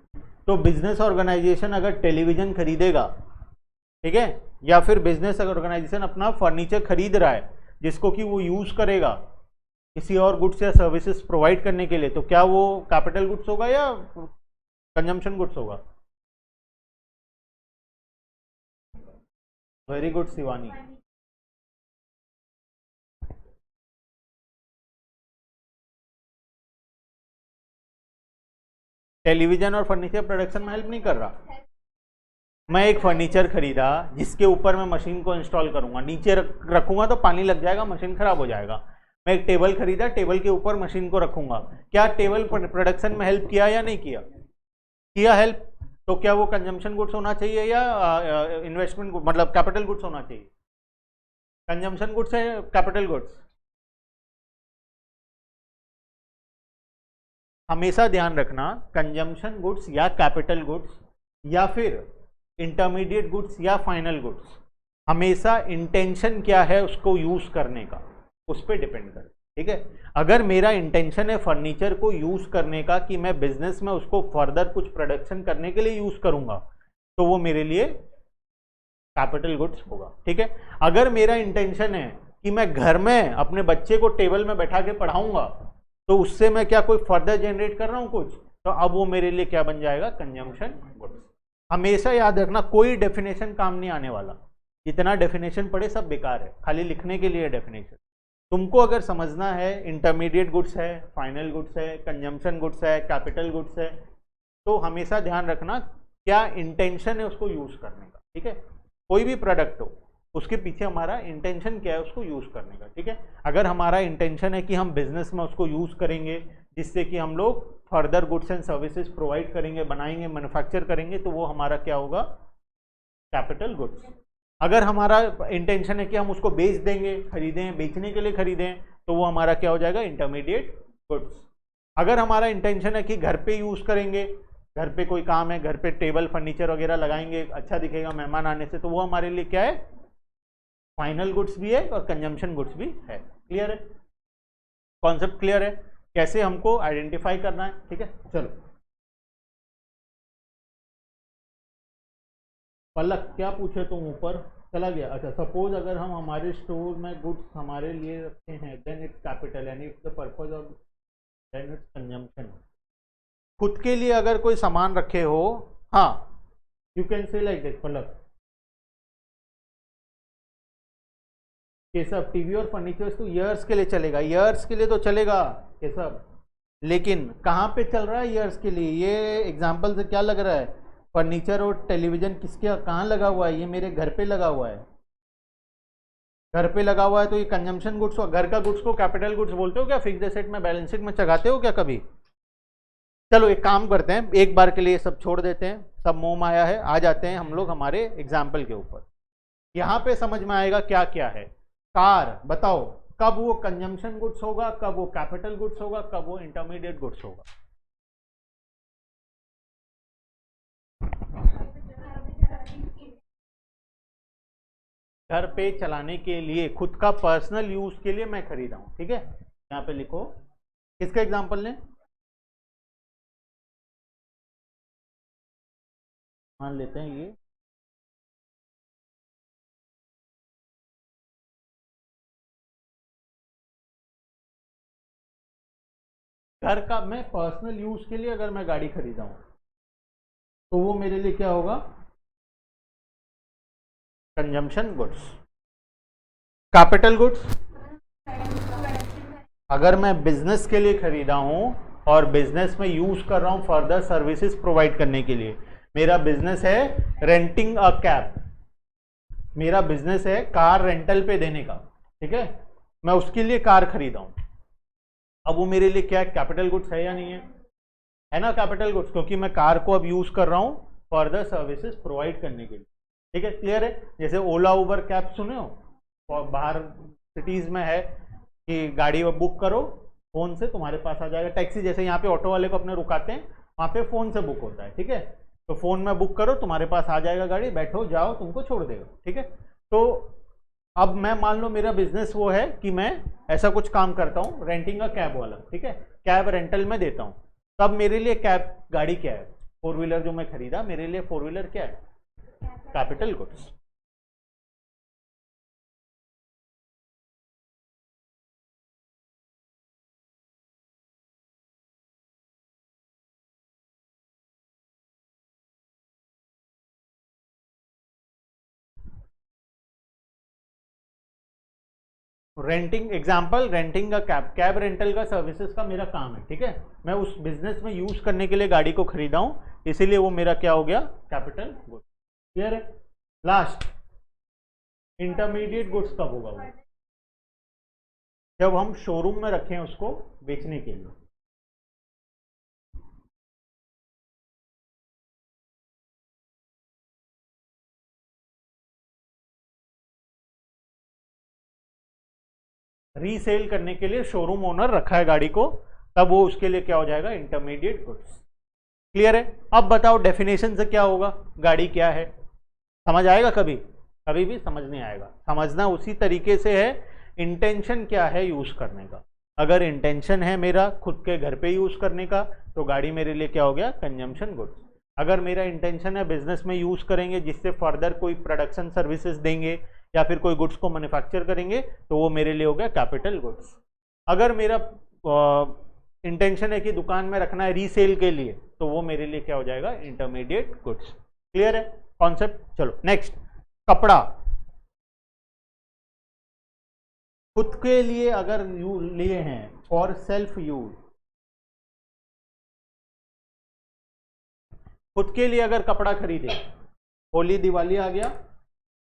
तो बिजनेस ऑर्गेनाइजेशन अगर टेलीविजन खरीदेगा, ठीक है, या फिर बिजनेस ऑर्गेनाइजेशन अपना फर्नीचर खरीद रहा है जिसको कि वो यूज करेगा किसी और गुड्स या सर्विसेज प्रोवाइड करने के लिए, तो क्या वो कैपिटल गुड्स होगा या कंजम्पशन गुड्स होगा? Very good Shivani. टेलीविजन और फर्नीचर प्रोडक्शन में हेल्प नहीं कर रहा। मैं एक फर्नीचर खरीदा जिसके ऊपर मैं मशीन को इंस्टॉल करूंगा, नीचे रखूंगा तो पानी लग जाएगा, मशीन खराब हो जाएगा। मैं एक टेबल खरीदा, टेबल के ऊपर मशीन को रखूंगा, क्या टेबल प्रोडक्शन में हेल्प किया या नहीं किया? किया हेल्प। तो क्या वो कंजम्पशन गुड्स होना चाहिए या इन्वेस्टमेंट मतलब कैपिटल गुड्स होना चाहिए? कंजम्पशन गुड्स है कैपिटल गुड्स? हमेशा ध्यान रखना, कंजम्पशन गुड्स या कैपिटल गुड्स या फिर इंटरमीडिएट गुड्स या फाइनल गुड्स, हमेशा इंटेंशन क्या है उसको यूज करने का, उस पर डिपेंड करे। ठीक है, अगर मेरा इंटेंशन है फर्नीचर को यूज करने का कि मैं बिजनेस में उसको फर्दर कुछ प्रोडक्शन करने के लिए यूज करूंगा, तो वो मेरे लिए कैपिटल गुड्स होगा। ठीक है, अगर मेरा इंटेंशन है कि मैं घर में अपने बच्चे को टेबल में बैठा के पढ़ाऊंगा, तो उससे मैं क्या कोई फर्दर जनरेट कर रहा हूं कुछ, तो अब वो मेरे लिए क्या बन जाएगा, कंजम्पशन गुड्स। हमेशा याद रखना, कोई डेफिनेशन काम नहीं आने वाला, जितना डेफिनेशन पढ़े सब बेकार है, खाली लिखने के लिए डेफिनेशन। तुमको अगर समझना है इंटरमीडिएट गुड्स है, फाइनल गुड्स है, कंजम्पशन गुड्स है, कैपिटल गुड्स है, तो हमेशा ध्यान रखना क्या इंटेंशन है उसको यूज करने का। ठीक है, कोई भी प्रोडक्ट हो उसके पीछे हमारा इंटेंशन क्या है उसको यूज करने का। ठीक है, अगर हमारा इंटेंशन है कि हम बिजनेस में उसको यूज करेंगे जिससे कि हम लोग further goods and services provide करेंगे, बनाएंगे, मैन्युफैक्चर करेंगे, तो वो हमारा क्या होगा, कैपिटल गुड्स। अगर हमारा इंटेंशन है कि हम उसको बेच देंगे, खरीदें, बेचने के लिए खरीदें, तो वो हमारा क्या हो जाएगा, इंटरमीडिएट गुड्स। अगर हमारा इंटेंशन है कि घर पे यूज करेंगे, घर पे कोई काम है, घर पे टेबल फर्नीचर वगैरह लगाएंगे, अच्छा दिखेगा मेहमान आने से, तो वो हमारे लिए क्या है, फाइनल गुड्स भी है और कंजम्पशन गुड्स भी है। क्लियर है, कॉन्सेप्ट क्लियर है, कैसे हमको आइडेंटिफाई करना है। ठीक है, चलो पलक क्या पूछे तुम, ऊपर चला गया। अच्छा, सपोज अगर हम हमारे स्टोर में गुड्स हमारे लिए रखते हैं, देन इट्स कैपिटल, यानी it's the purpose of, then it's consumption. खुद के लिए अगर कोई सामान रखे हो, हाँ, you can say like this Palak. Keshav, TV और फर्नीचर तो ईयर्स के लिए चलेगा, ईयर्स के लिए तो चलेगा केशव, लेकिन कहाँ पे चल रहा है ईयर्स के लिए? ये एग्जाम्पल से क्या लग रहा है, फर्नीचर और टेलीविजन किसके कहाँ लगा हुआ है? ये मेरे घर पे लगा हुआ है। घर पे लगा हुआ है तो ये कंजम्पशन गुड्स हो। घर का गुड्स को कैपिटल गुड्स बोलते हो क्या? फिक्स्ड एसेट में बैलेंस शीट में चढ़ाते हो क्या कभी? चलो एक काम करते हैं, एक बार के लिए सब छोड़ देते हैं, सब मोह माया है, आ जाते हैं हम लोग हमारे एग्जाम्पल के ऊपर। यहाँ पे समझ में आएगा क्या क्या है। कार, बताओ कब वो कंजम्पशन गुड्स होगा, कब वो कैपिटल गुड्स होगा, कब वो इंटरमीडिएट गुड्स होगा? घर पे चलाने के लिए, खुद का पर्सनल यूज के लिए मैं खरीदा हूं, ठीक है। यहाँ पे लिखो, किसका एग्जांपल लें? मान लेते हैं ये घर का, मैं पर्सनल यूज के लिए अगर मैं गाड़ी खरीदा हूं तो वो मेरे लिए क्या होगा? Consumption goods. कैपिटल गुड्स, अगर मैं बिजनेस के लिए खरीदा हूं और बिजनेस में यूज कर रहा हूं फर्दर सर्विसेज प्रोवाइड करने के लिए, मेरा बिजनेस है रेंटिंग अ कैब, मेरा बिजनेस है कार रेंटल पे देने का, ठीक है, मैं उसके लिए कार खरीदा हूं। अब वो मेरे लिए क्या है? कैपिटल गुड्स है या नहीं है? है ना कैपिटल गुड्स, क्योंकि मैं कार को अब यूज कर रहा हूं फर्दर सर्विसेज प्रोवाइड करने के लिए, ठीक है। क्लियर है? जैसे ओला उबर कैब सुने हो, और बाहर सिटीज में है कि गाड़ी बुक करो फोन से, तुम्हारे पास आ जाएगा। टैक्सी जैसे यहाँ पे ऑटो वाले को अपने रुकाते हैं, वहाँ पे फोन से बुक होता है, ठीक है। तो फोन में बुक करो, तुम्हारे पास आ जाएगा गाड़ी, बैठो जाओ, तुमको छोड़ देगा, ठीक है। तो अब मैं मान लो मेरा बिजनेस वो है कि मैं ऐसा कुछ काम करता हूँ रेंटिंग का कैब वाला, ठीक है, कैब रेंटल में देता हूँ। तब मेरे लिए कैब गाड़ी क्या है? फोर व्हीलर जो मैं खरीदा, मेरे लिए फोर व्हीलर क्या है? Capital goods. Renting example, renting का कैब, कैब रेंटल का सर्विसेज का मेरा काम है, ठीक है। मैं उस बिजनेस में यूज करने के लिए गाड़ी को खरीदा हूं, इसीलिए वो मेरा क्या हो गया? Capital goods. क्लियर है? लास्ट, इंटरमीडिएट गुड्स कब होगा? वो जब हम शोरूम में रखें उसको बेचने के लिए। रीसेल करने के लिए शोरूम ओनर रखा है गाड़ी को, तब वो उसके लिए क्या हो जाएगा? Intermediate goods. क्लियर है? अब बताओ डेफिनेशन से क्या होगा? गाड़ी क्या है? समझ आएगा? कभी कभी भी समझ नहीं आएगा। समझना उसी तरीके से है, इंटेंशन क्या है यूज करने का। अगर इंटेंशन है मेरा खुद के घर पे यूज करने का, तो गाड़ी मेरे लिए क्या हो गया? Consumption goods. अगर मेरा इंटेंशन है बिजनेस में यूज करेंगे जिससे फर्दर कोई प्रोडक्शन सर्विसेज देंगे या फिर कोई गुड्स को मैन्युफैक्चर करेंगे, तो वो मेरे लिए हो गया कैपिटल गुड्स। अगर मेरा इंटेंशन है कि दुकान में रखना है रीसेल के लिए, तो वो मेरे लिए क्या हो जाएगा? Intermediate goods. क्लियर है कॉन्सेप्ट? चलो नेक्स्ट, कपड़ा। खुद के लिए अगर लिए हैं फॉर सेल्फ यूज, खुद के लिए अगर कपड़ा खरीदे, होली दिवाली आ गया,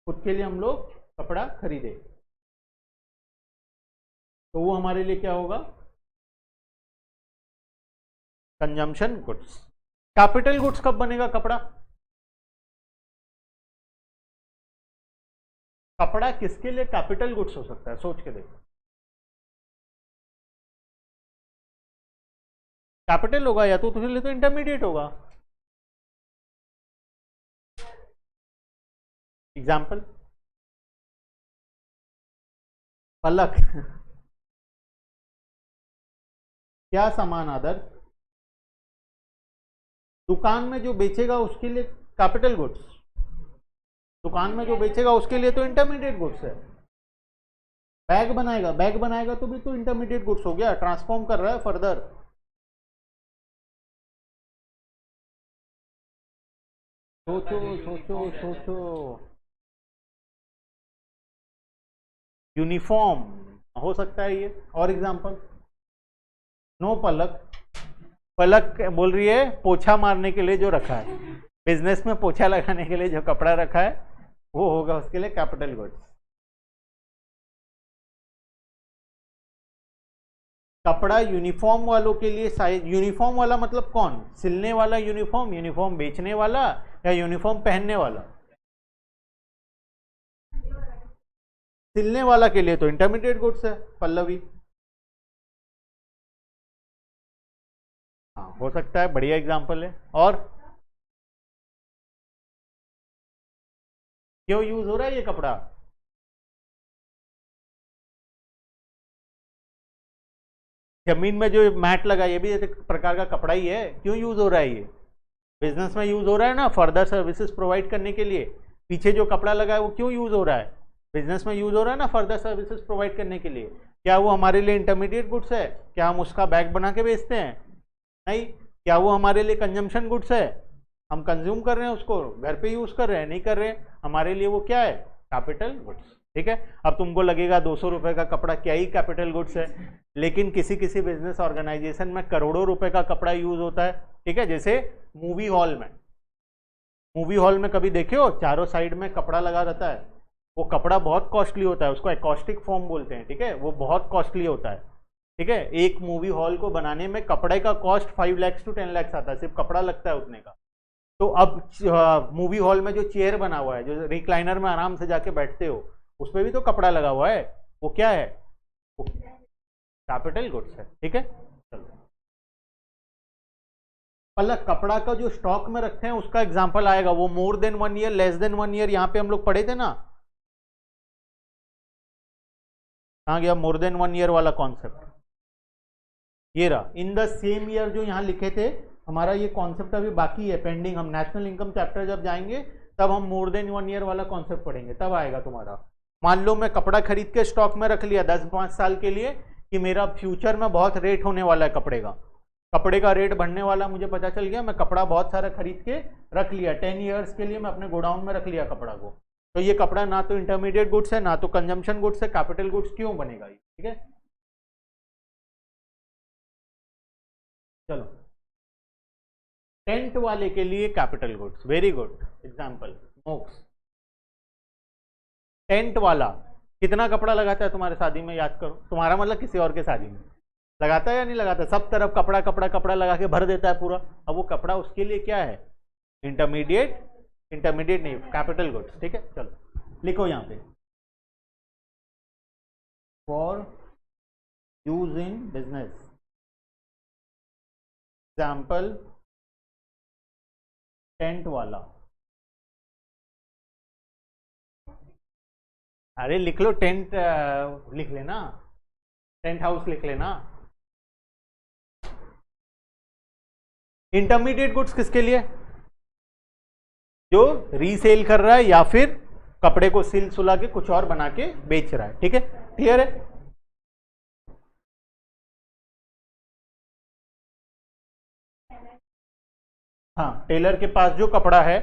खुद के लिए हम लोग कपड़ा खरीदे, तो वो हमारे लिए क्या होगा? Consumption goods. कैपिटल गुड्स कब बनेगा कपड़ा? कपड़ा किसके लिए कैपिटल गुड्स हो सकता है? सोच के देखो। कैपिटल होगा या तो तुम्हारे लिए तो इंटरमीडिएट होगा। एग्जाम्पल, पलक क्या सामान आदर्श? दुकान में जो बेचेगा उसके लिए कैपिटल गुड्स, दुकान में जो बेचेगा उसके लिए तो इंटरमीडिएट गुड्स है। बैग बनाएगा, बैग बनाएगा तो भी तो इंटरमीडिएट गुड्स हो गया, ट्रांसफॉर्म कर रहा है फर्दर। सोचो सोचो सोचो। यूनिफॉर्म हो सकता है ये। और एग्जांपल, नो पलक, पलक बोल रही है पोछा मारने के लिए जो रखा है, बिजनेस में पोछा लगाने के लिए जो कपड़ा रखा है वो होगा उसके लिए कैपिटल गुड्स। कपड़ा यूनिफॉर्म वालों के लिए साइज, यूनिफॉर्म वाला मतलब कौन, सिलने वाला यूनिफॉर्म, यूनिफॉर्म बेचने वाला, या यूनिफॉर्म पहनने वाला? सिलने वाला के लिए तो इंटरमीडिएट गुड्स है पल्लवी। हाँ हो सकता है, बढ़िया एग्जांपल है। और क्यों यूज हो रहा है ये कपड़ा? जमीन में जो मैट लगा ये भी एक प्रकार का कपड़ा ही है, क्यों यूज हो रहा है ये? बिजनेस में यूज हो रहा है ना, फर्दर सर्विसेज प्रोवाइड करने के लिए। पीछे जो कपड़ा लगा है वो क्यों यूज हो रहा है? बिजनेस में यूज हो रहा है ना, फर्दर सर्विसेज प्रोवाइड करने के लिए। क्या वो हमारे लिए इंटरमीडिएट गुड्स है? क्या हम उसका बैग बना के बेचते हैं? नहीं। क्या वो हमारे लिए कंजम्पशन गुड्स है? हम कंज्यूम कर रहे हैं उसको, घर पे यूज कर रहे हैं? नहीं कर रहे हैं। हमारे लिए वो क्या है? Capital goods. ठीक है। अब तुमको लगेगा 200 रुपए का कपड़ा क्या ही कैपिटल गुड्स है, लेकिन किसी किसी बिजनेस ऑर्गेनाइजेशन में करोड़ों रुपए का कपड़ा यूज होता है। ठीक है। जैसे मूवी हॉल में, मूवी हॉल में कभी देखे हो चारों साइड में कपड़ा लगा रहता है, वो कपड़ा बहुत कॉस्टली होता है, उसको एकॉस्टिक फोम बोलते हैं। ठीक है। वो बहुत कॉस्टली होता है। ठीक है। एक मूवी हॉल को बनाने में कपड़े का कॉस्ट 5 लाख to 10 लाख आता है, सिर्फ कपड़ा लगता है उतने का। तो अब मूवी हॉल में जो चेयर बना हुआ है, जो रिक्लाइनर में आराम से जाके बैठते हो, उस पर भी तो कपड़ा लगा हुआ है, वो क्या है? वो कैपिटल गुड्स है। ठीक है। चलो, मतलब कपड़ा का जो स्टॉक में रखते हैं उसका एग्जांपल आएगा, वो more than 1 year, less than 1 year, यहां पे हम लोग पढ़े थे ना। कहां गया मोर देन 1 ईयर वाला कॉन्सेप्ट? ये रहा, इन द सेम ईयर जो यहाँ लिखे थे। हमारा ये कॉन्सेप्ट अभी बाकी है, पेंडिंग। हम नेशनल इनकम चैप्टर जब जाएंगे तब हम मोर देन 1 ईयर वाला कॉन्सेप्ट पढ़ेंगे, तब आएगा तुम्हारा। मान लो मैं कपड़ा खरीद के स्टॉक में रख लिया 10-5 साल के लिए, कि मेरा फ्यूचर में बहुत रेट होने वाला है कपड़े का, कपड़े का रेट बढ़ने वाला, मुझे पता चल गया, मैं कपड़ा बहुत सारा खरीद के रख लिया 10 ईयर्स के लिए, मैं अपने गोडाउन में रख लिया कपड़ा को। तो ये कपड़ा ना तो इंटरमीडिएट गुड्स है, ना तो कंजम्पशन गुड्स है, कैपिटल गुड्स क्यों बनेगा ये? ठीक है। चलो, टेंट वाले के लिए capital goods, very good example. MOOCs, tent वाला कितना कपड़ा लगाता है तुम्हारे शादी में? याद करो, तुम्हारा मतलब किसी और के शादी में लगाता है या नहीं लगाता? सब तरफ कपड़ा कपड़ा कपड़ा लगा के भर देता है पूरा। अब वो कपड़ा उसके लिए क्या है? इंटरमीडिएट, इंटरमीडिएट नहीं, कैपिटल गुड्स। ठीक है। चलो लिखो यहां पे, for use in business, example tent वाला। अरे लिख लो टेंट, लिख लेना, टेंट हाउस लिख लेना। इंटरमीडिएट गुड्स किसके लिए? जो रीसेल कर रहा है या फिर कपड़े को सिल सुला के कुछ और बना के बेच रहा है। ठीक है। क्लियर है? हाँ, टेलर के पास जो कपड़ा है,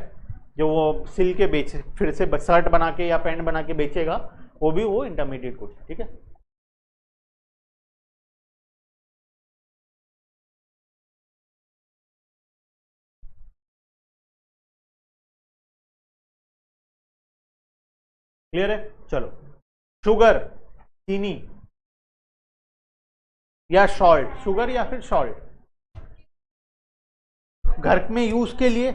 जो वो सिल के बेच, फिर से शर्ट बना के या पैंट बना के बेचेगा, वो भी वो इंटरमीडिएट गुड्स। ठीक है। क्लियर है? चलो, शुगर, चीनी या सॉल्ट, शुगर या फिर सॉल्ट, घर में यूज के लिए।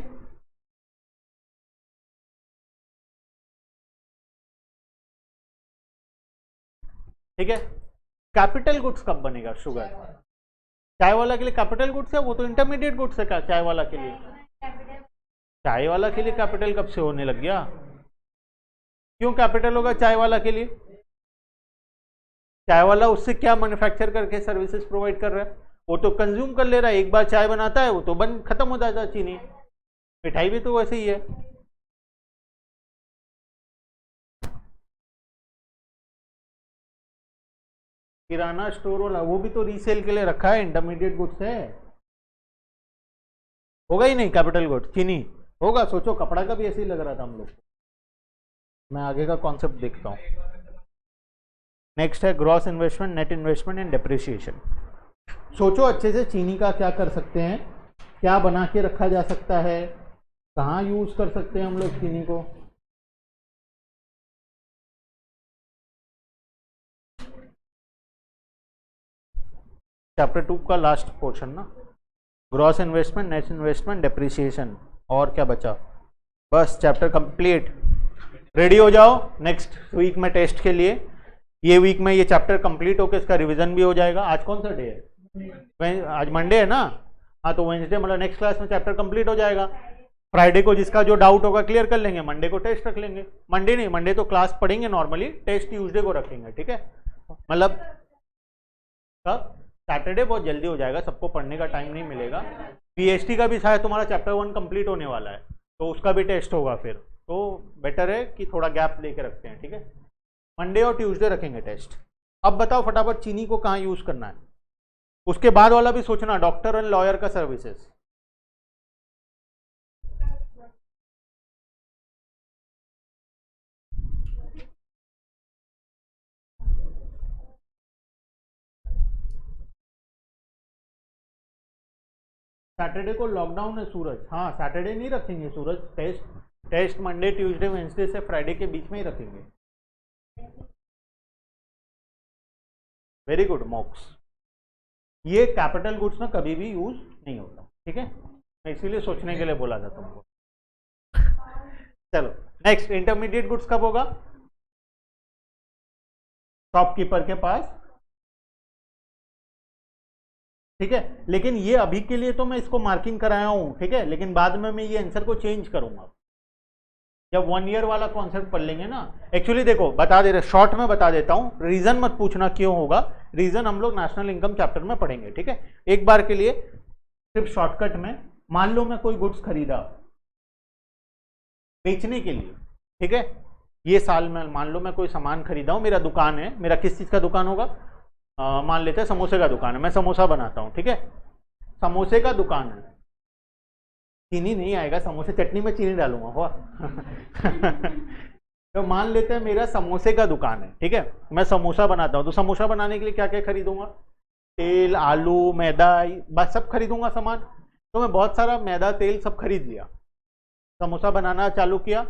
ठीक है। कैपिटल गुड्स कब बनेगा शुगर? चाय वाला के लिए कैपिटल गुड्स है, वो तो इंटरमीडिएट गुड्स है। चाय वाला के लिए, चाय वाला के लिए कैपिटल कब से होने लग गया? क्यों कैपिटल होगा चाय वाला के लिए? चाय वाला उससे क्या मैन्युफैक्चर करके सर्विसेज प्रोवाइड कर रहा है? वो तो कंज्यूम कर ले रहा है, एक बार चाय बनाता है वो तो बन खत्म हो जाता है। चीनी, मिठाई भी तो वैसे ही है। किराना स्टोर वाला वो भी तो रीसेल के लिए रखा है, इंटरमीडिएट गुड्स है। होगा ही नहीं कैपिटल गुड्स। चीनी होगा? सोचो, कपड़ा का भी ऐसे ही लग रहा था हम लोग। मैं आगे का कॉन्सेप्ट देखता हूँ। नेक्स्ट है gross investment, net investment and depreciation. सोचो अच्छे से, चीनी का क्या कर सकते हैं, क्या बना के रखा जा सकता है, कहाँ यूज कर सकते हैं हम लोग चीनी को। चैप्टर 2 का लास्ट पोर्शन ना, gross investment, net investment, depreciation, और क्या बचा, बस चैप्टर कंप्लीट। रेडी हो जाओ नेक्स्ट वीक में टेस्ट के लिए। ये वीक में ये चैप्टर कंप्लीट होकर इसका रिवीजन भी हो जाएगा। आज कौन सा डे है? आज मंडे है ना, हाँ, तो वेंसडे मतलब नेक्स्ट क्लास में चैप्टर कंप्लीट हो जाएगा। फ्राइडे को जिसका जो डाउट होगा क्लियर कर लेंगे, मंडे को टेस्ट रख लेंगे। मंडे नहीं, मंडे तो क्लास पढ़ेंगे नॉर्मली, टेस्ट ट्यूसडे को रखेंगे, ठीक है। मतलब कब? सैटरडे बहुत जल्दी हो जाएगा, सबको पढ़ने का टाइम नहीं मिलेगा। पीएचडी का भी शायद तुम्हारा चैप्टर 1 कंप्लीट होने वाला है, तो उसका भी टेस्ट होगा फिर, तो बेटर है कि थोड़ा गैप लेके रखते हैं, ठीक है। मंडे और ट्यूसडे रखेंगे टेस्ट। अब बताओ फटाफट चीनी को कहाँ यूज करना है, उसके बाद वाला भी सोचना, डॉक्टर एंड लॉयर का सर्विसेज। सैटरडे को लॉकडाउन है सूरज, हाँ सैटरडे नहीं रखेंगे Suraj test. Test Monday Tuesday Wednesday से फ्राइडे के बीच में ही रखेंगे। वेरी गुड मॉक्स। ये कैपिटल गुड्स में कभी भी यूज नहीं होता, ठीक है, मैं इसीलिए सोचने के लिए बोला था तुमको। चलो नेक्स्ट, इंटरमीडिएट गुड्स कब होगा? शॉपकीपर के पास, ठीक है। लेकिन ये अभी के लिए तो मैं इसको मार्किंग कराया हूं, ठीक है, लेकिन बाद में मैं ये आंसर को चेंज करूंगा जब 1 ईयर वाला कॉन्सेप्ट पढ़ लेंगे ना। एक्चुअली देखो बता दे रहे, शॉर्ट में बता देता हूं, रीजन मत पूछना क्यों होगा, रीजन हम लोग नेशनल इनकम चैप्टर में पढ़ेंगे, ठीक है। एक बार के लिए सिर्फ शॉर्टकट में, मान लो मैं कोई गुड्स खरीदा बेचने के लिए, ठीक है, ये साल में मान लो मैं कोई सामान खरीदा हूं, मेरा दुकान है, मेरा किस चीज का दुकान होगा, मान लेते हैं समोसे का दुकान है, मैं समोसा बनाता हूं, ठीक है, समोसे का दुकान है, चीनी नहीं आएगा, समोसे चटनी में चीनी डालूंगा हुआ तो मान लेते हैं मेरा समोसे का दुकान है, ठीक है, मैं समोसा बनाता हूँ, तो समोसा बनाने के लिए क्या क्या खरीदूंगा, तेल, आलू, मैदा, बस सब खरीदूंगा सामान। तो मैं बहुत सारा मैदा तेल सब खरीद लिया, समोसा बनाना चालू किया,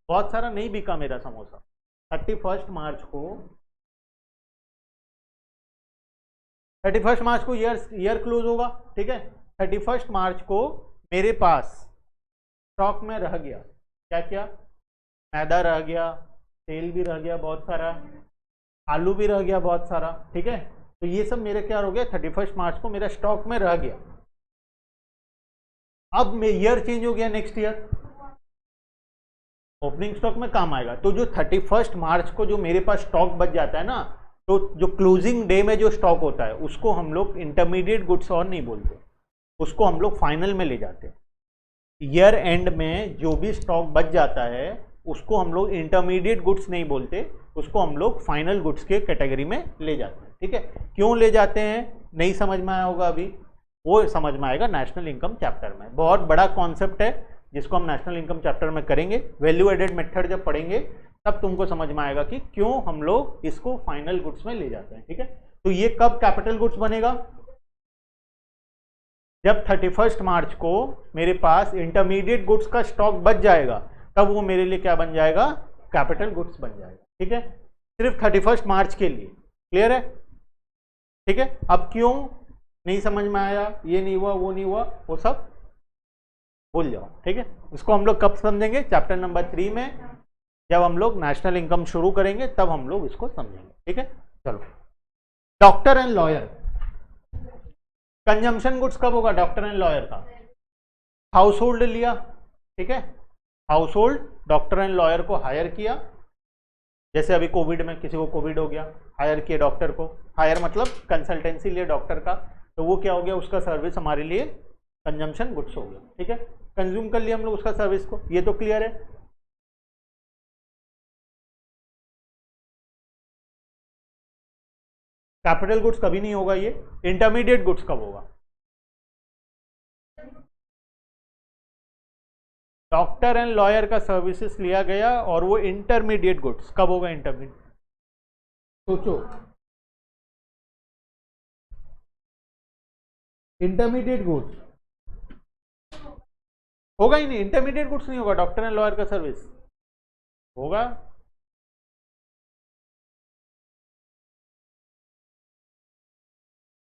बहुत सारा नहीं बिका मेरा समोसा। 31 मार्च को, 31 मार्च को ईयर क्लोज होगा, ठीक है, 31 मार्च को मेरे पास स्टॉक में रह गया, क्या क्या, मैदा रह गया, तेल भी रह गया बहुत सारा, आलू भी रह गया बहुत सारा, ठीक है, तो ये सब मेरे क्या हो गया, 31 मार्च को मेरा स्टॉक में रह गया। अब मैं ईयर चेंज हो गया, नेक्स्ट ईयर ओपनिंग स्टॉक में काम आएगा, तो जो 31 मार्च को जो मेरे पास स्टॉक बच जाता है ना, तो जो क्लोजिंग डे में जो स्टॉक होता है उसको हम लोग इंटरमीडिएट गुड्स और नहीं बोलते, उसको हम लोग फाइनल में ले जाते हैं। ईयर एंड में जो भी स्टॉक बच जाता है उसको हम लोग इंटरमीडिएट गुड्स नहीं बोलते, उसको हम लोग फाइनल गुड्स के कैटेगरी में ले जाते हैं, ठीक है। क्यों ले जाते हैं नहीं समझ में आया होगा अभी, वो समझ में आएगा नेशनल इनकम चैप्टर में। बहुत बड़ा कॉन्सेप्ट है जिसको हम नेशनल इनकम चैप्टर में करेंगे, वैल्यू एडेड मेथड जब पढ़ेंगे तब तुमको समझ में आएगा कि क्यों हम लोग इसको फाइनल गुड्स में ले जाते हैं, ठीक है। तो ये कब कैपिटल गुड्स बनेगा, जब 31 मार्च को मेरे पास इंटरमीडिएट गुड्स का स्टॉक बच जाएगा, तब वो मेरे लिए क्या बन जाएगा, कैपिटल गुड्स बन जाएगा, ठीक है, सिर्फ 31 मार्च के लिए। क्लियर है, ठीक है। अब क्यों नहीं समझ में आया, ये नहीं हुआ वो नहीं हुआ, वो सब भूल जाओ, ठीक है। इसको हम लोग कब समझेंगे, चैप्टर नंबर 3 में, जब हम लोग नेशनल इनकम शुरू करेंगे तब हम लोग इसको समझेंगे, ठीक है। चलो, doctor and lawyer, consumption goods कब होगा डॉक्टर एंड लॉयर का, हाउस होल्ड लिया, ठीक है, house hold doctor and lawyer को हायर किया, जैसे अभी कोविड में किसी को कोविड हो गया, हायर किए डॉक्टर को, हायर मतलब कंसल्टेंसी लिए डॉक्टर का, तो वो क्या हो गया, उसका सर्विस हमारे लिए कंजम्पशन गुड्स हो गया, ठीक है, कंज्यूम कर लिया हम लोग उसका सर्विस को, ये तो क्लियर है। कैपिटल गुड्स कभी नहीं होगा ये, इंटरमीडिएट गुड्स कब होगा, डॉक्टर एंड लॉयर का सर्विसेज लिया गया और वो इंटरमीडिएट गुड्स कब होगा, इंटरमीडिएट, सोचो, इंटरमीडिएट गुड्स होगा ही नहीं, इंटरमीडिएट गुड्स नहीं होगा, डॉक्टर एंड लॉयर का सर्विस होगा,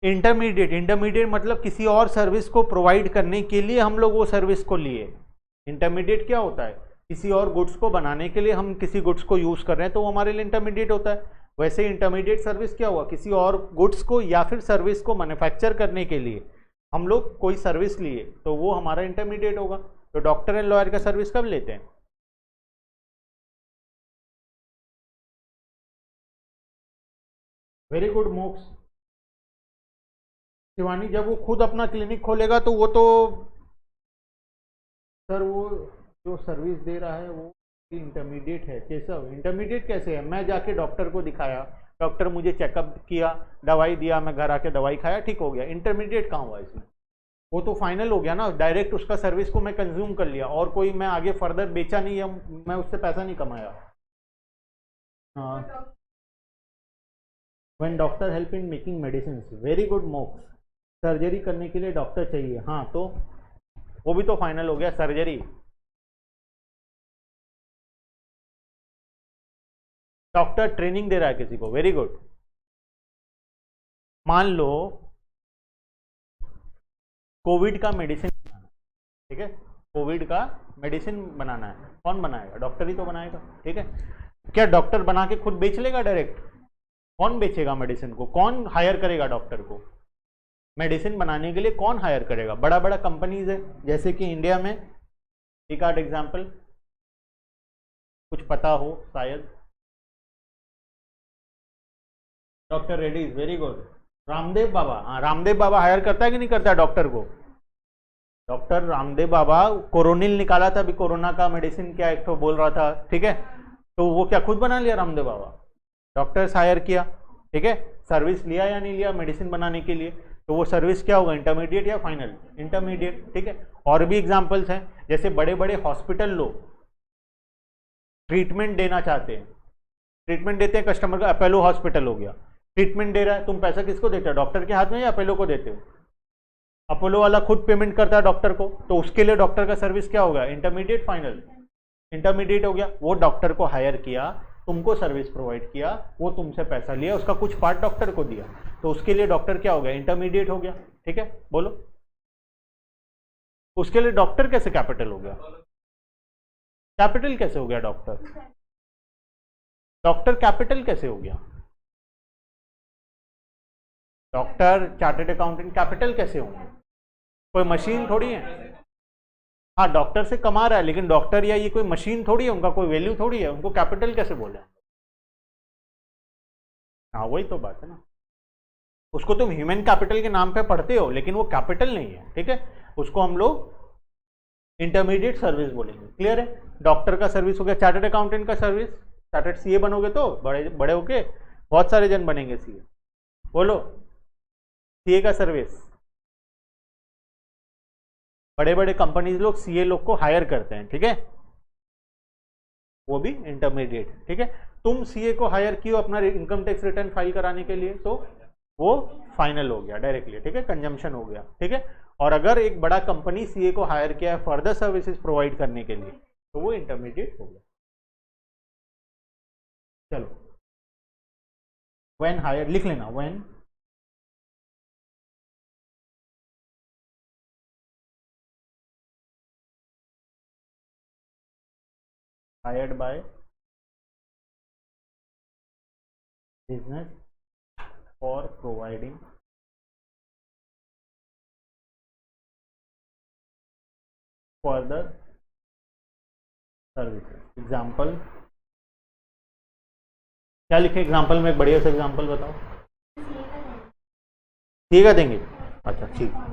इंटरमीडिएट, इंटरमीडिएट मतलब किसी और सर्विस को प्रोवाइड करने के लिए हम लोग वो सर्विस को लिए। इंटरमीडिएट क्या होता है, किसी और गुड्स को बनाने के लिए हम किसी गुड्स को यूज कर रहे हैं तो वो हमारे लिए इंटरमीडिएट होता है। वैसे इंटरमीडिएट सर्विस क्या हुआ, किसी और गुड्स को या फिर सर्विस को मैन्युफैक्चर करने के लिए हम लोग कोई सर्विस लिए तो वो हमारा इंटरमीडिएट होगा। तो डॉक्टर एंड लॉयर का सर्विस कब लेते हैं? वेरी गुड मोक्ष। शिवानी, जब वो खुद अपना क्लिनिक खोलेगा तो वो तो सर वो जो सर्विस दे रहा है वो इंटरमीडिएट है। केशव, इंटरमीडिएट कैसे है? मैं जाके डॉक्टर को दिखाया, डॉक्टर मुझे चेकअप किया, दवाई दिया, मैं घर आके दवाई खाया, ठीक हो गया। इंटरमीडिएट कहाँ हुआ इसमें? वो तो फाइनल हो गया ना, डायरेक्ट उसका सर्विस को मैं कंज्यूम कर लिया और कोई मैं आगे फर्दर बेचा नहीं या मैं उससे पैसा नहीं कमाया। हाँ, when doctor help in making medicine. Very good मोक्ष। सर्जरी करने के लिए डॉक्टर चाहिए, हाँ तो वो भी तो फाइनल हो गया सर्जरी। डॉक्टर ट्रेनिंग दे रहा है किसी को, वेरी गुड। मान लो कोविड का मेडिसिन बनाना है, ठीक है, कोविड का मेडिसिन बनाना है, कौन बनाएगा? डॉक्टर ही तो बनाएगा, ठीक है। क्या डॉक्टर बना के खुद बेच लेगा डायरेक्ट? कौन बेचेगा मेडिसिन को? कौन हायर करेगा डॉक्टर को? मेडिसिन बनाने के लिए कौन हायर करेगा? बड़ा बड़ा कंपनीज है, जैसे कि इंडिया में एक आध एग्जाम्पल कुछ पता हो शायद। Doctor Reddy's, very good. Ramdev Baba, हाँ रामदेव बाबा हायर करता है कि नहीं करता है डॉक्टर को? डॉक्टर रामदेव बाबा कोरोनिल निकाला था, अभी कोरोना का मेडिसिन क्या एक तो बोल रहा था, ठीक है, तो वो क्या खुद बना लिया रामदेव बाबा? डॉक्टर्स हायर किया, ठीक है। सर्विस लिया या नहीं लिया मेडिसिन बनाने के लिए? तो वो सर्विस क्या होगा, इंटरमीडिएट या फाइनल? इंटरमीडिएट, ठीक है। और भी एग्जांपल्स हैं, जैसे बड़े बड़े हॉस्पिटल लोग ट्रीटमेंट देना चाहते हैं, ट्रीटमेंट देते हैं कस्टमर का। अपोलो हॉस्पिटल हो गया, ट्रीटमेंट दे रहा है, तुम पैसा किसको देते हो? डॉक्टर के हाथ में या अपोलो को देते हो? अपोलो वाला खुद पेमेंट करता है डॉक्टर को, तो उसके लिए डॉक्टर का सर्विस क्या होगा, इंटरमीडिएट फाइनल? इंटरमीडिएट हो गया। वो डॉक्टर को हायर किया, तुमको सर्विस प्रोवाइड किया, वो तुमसे पैसा लिया, उसका कुछ पार्ट डॉक्टर को दिया, तो उसके लिए डॉक्टर क्या हो गया, इंटरमीडिएट हो गया, ठीक है। बोलो, उसके लिए डॉक्टर कैसे कैपिटल हो गया? कैपिटल कैसे हो गया डॉक्टर? डॉक्टर कैपिटल कैसे हो गया? डॉक्टर चार्टर्ड अकाउंटेंट कैपिटल कैसे होंगे? कोई मशीन थोड़ी है। हाँ, डॉक्टर से कमा रहा है, लेकिन डॉक्टर या ये कोई मशीन थोड़ी है, उनका कोई वैल्यू थोड़ी है, उनको कैपिटल कैसे बोले? हाँ वही तो बात है ना, उसको तुम ह्यूमन कैपिटल के नाम पे पढ़ते हो, लेकिन वो कैपिटल नहीं है, ठीक है। उसको हम लोग इंटरमीडिएट सर्विस बोलेंगे, क्लियर है। डॉक्टर का सर्विस हो गया, चार्टर्ड अकाउंटेंट का सर्विस, चार्टर्ड सीए बनोगे तो बड़े बड़े होके बहुत सारे जन बनेंगे सीए। बोलो, सीए का सर्विस, बड़े बड़े कंपनीज लोग सीए लोग को हायर करते हैं, ठीक है, वो भी इंटरमीडिएट, ठीक है। तुम सीए को हायर किए अपना इनकम टैक्स रिटर्न फाइल कराने के लिए, तो वो फाइनल हो गया डायरेक्टली, ठीक है, कंजम्पशन हो गया, ठीक है। और अगर एक बड़ा कंपनी सीए को हायर किया है फर्दर सर्विसेज प्रोवाइड करने के लिए, तो वो इंटरमीडिएट हो गया। चलो, व्हेन हायर लिख लेना, when hired by business for providing further services। Example क्या लिखे एग्जाम्पल में? एक बढ़िया सा एग्जाम्पल बताओ। ठीक है, देंगे, अच्छा ठीक।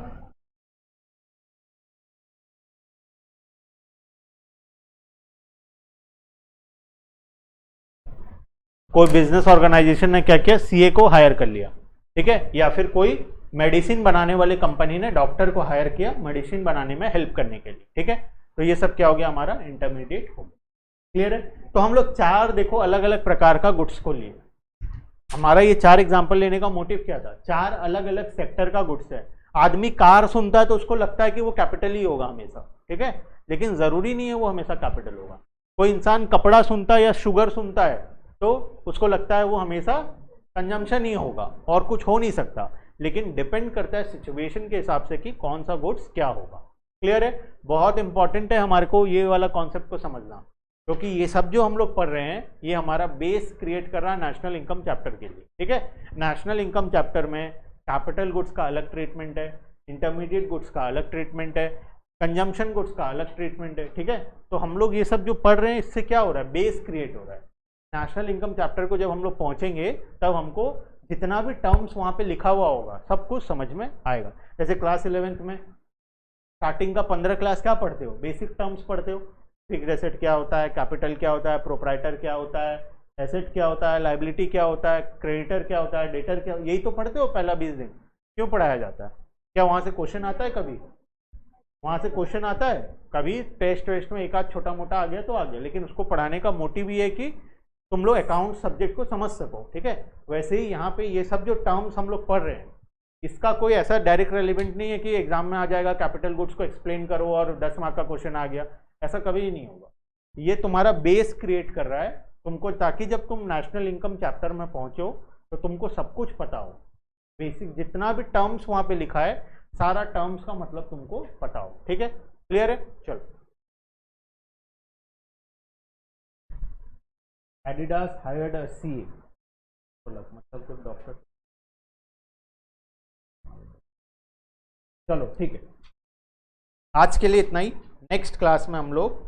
कोई बिजनेस ऑर्गेनाइजेशन ने क्या किया, सीए को हायर कर लिया, ठीक है, या फिर कोई मेडिसिन बनाने वाली कंपनी ने डॉक्टर को हायर किया मेडिसिन बनाने में हेल्प करने के लिए, ठीक है। तो ये सब क्या हो गया, हमारा इंटरमीडिएट हो गया, क्लियर है। तो हम लोग चार देखो अलग अलग प्रकार का गुड्स को लिए। हमारा ये चार एग्जाम्पल लेने का मोटिव क्या था, चार अलग अलग सेक्टर का गुड्स है। आदमी कार सुनता है तो उसको लगता है कि वो कैपिटल ही होगा हमेशा, ठीक है, लेकिन जरूरी नहीं है वो हमेशा कैपिटल होगा। कोई इंसान कपड़ा सुनता है या शुगर सुनता है तो उसको लगता है वो हमेशा कंजम्पशन ही होगा और कुछ हो नहीं सकता, लेकिन डिपेंड करता है सिचुएशन के हिसाब से कि कौन सा गुड्स क्या होगा। क्लियर है? बहुत इंपॉर्टेंट है हमारे को ये वाला कॉन्सेप्ट को समझना, क्योंकि ये सब जो हम लोग पढ़ रहे हैं ये हमारा बेस क्रिएट कर रहा है नेशनल इनकम चैप्टर के लिए। ठीक है, नेशनल इनकम चैप्टर में कैपिटल गुड्स का अलग ट्रीटमेंट है, इंटरमीडिएट गुड्स का अलग ट्रीटमेंट है, कंजम्पशन गुड्स का अलग ट्रीटमेंट है। ठीक है, तो हम लोग ये सब जो पढ़ रहे हैं इससे क्या हो रहा है, बेस क्रिएट हो रहा है। नेशनल इनकम चैप्टर को जब हम लोग पहुंचेंगे तब हमको जितना भी टर्म्स वहाँ पे लिखा हुआ होगा सब कुछ समझ में आएगा। जैसे क्लास 11th में स्टार्टिंग का 15 क्लास क्या पढ़ते हो, बेसिक टर्म्स पढ़ते हो, फिक्स्ड एसेट क्या होता है, कैपिटल क्या होता है, प्रोप्राइटर क्या होता है, एसेट क्या होता है, लाइबिलिटी क्या होता है, क्रेडिटर क्या होता है, डेटर क्या, यही तो पढ़ते हो पहला 20 दिन। क्यों पढ़ाया जाता है? क्या वहाँ से क्वेश्चन आता है? कभी वहाँ से क्वेश्चन आता है? कभी टेस्ट वेस्ट में एक आध छोटा मोटा आ गया तो आ गया, लेकिन उसको पढ़ाने का मोटिव ये है कि तुम लोग अकाउंट सब्जेक्ट को समझ सको। ठीक है, वैसे ही यहाँ पे ये सब जो टर्म्स हम लोग पढ़ रहे हैं इसका कोई ऐसा डायरेक्ट रेलिवेंट नहीं है कि एग्जाम में आ जाएगा कैपिटल गुड्स को एक्सप्लेन करो और 10 मार्क का क्वेश्चन आ गया, ऐसा कभी नहीं होगा। ये तुम्हारा बेस क्रिएट कर रहा है तुमको, ताकि जब तुम नेशनल इनकम चैप्टर में पहुंचो तो तुमको सब कुछ पता हो, बेसिक जितना भी टर्म्स वहाँ पे लिखा है सारा टर्म्स का मतलब तुमको पता हो। ठीक है, क्लियर है? चलो, एडिडास हायर्ड अ सीए, मतलब तुम डॉक्टर। चलो ठीक है, आज के लिए इतना ही। नेक्स्ट क्लास में हम लोग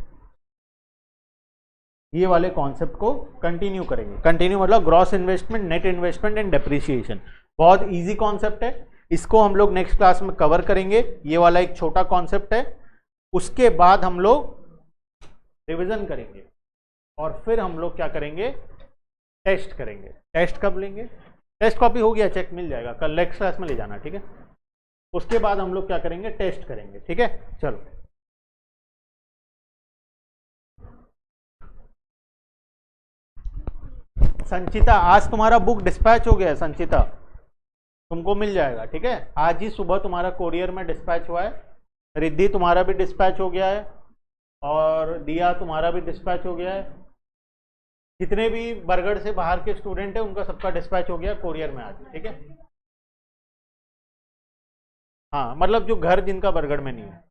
ये वाले कॉन्सेप्ट को कंटिन्यू करेंगे। कंटिन्यू मतलब gross investment, net investment and depreciation. बहुत इजी कॉन्सेप्ट है, इसको हम लोग नेक्स्ट क्लास में कवर करेंगे। ये वाला एक छोटा कॉन्सेप्ट है, उसके बाद हम लोग रिवीजन करेंगे और फिर हम लोग क्या करेंगे, टेस्ट करेंगे। टेस्ट कब लेंगे? टेस्ट कॉपी हो गया, चेक मिल जाएगा, कल नेक्स्ट क्लास में ले जाना। ठीक है, उसके बाद हम लोग क्या करेंगे, टेस्ट करेंगे। ठीक है, चलो संचिता, आज तुम्हारा बुक डिस्पैच हो गया है। संचिता, तुमको मिल जाएगा। ठीक है, आज ही सुबह तुम्हारा कोरियर में डिस्पैच हुआ है। रिद्धि तुम्हारा भी डिस्पैच हो गया है और दिया तुम्हारा भी डिस्पैच हो गया है। जितने भी बरगढ़ से बाहर के स्टूडेंट हैं उनका सबका डिस्पैच हो गया कोरियर में आज। ठीक है, हाँ मतलब जो घर जिनका बरगढ़ में नहीं है।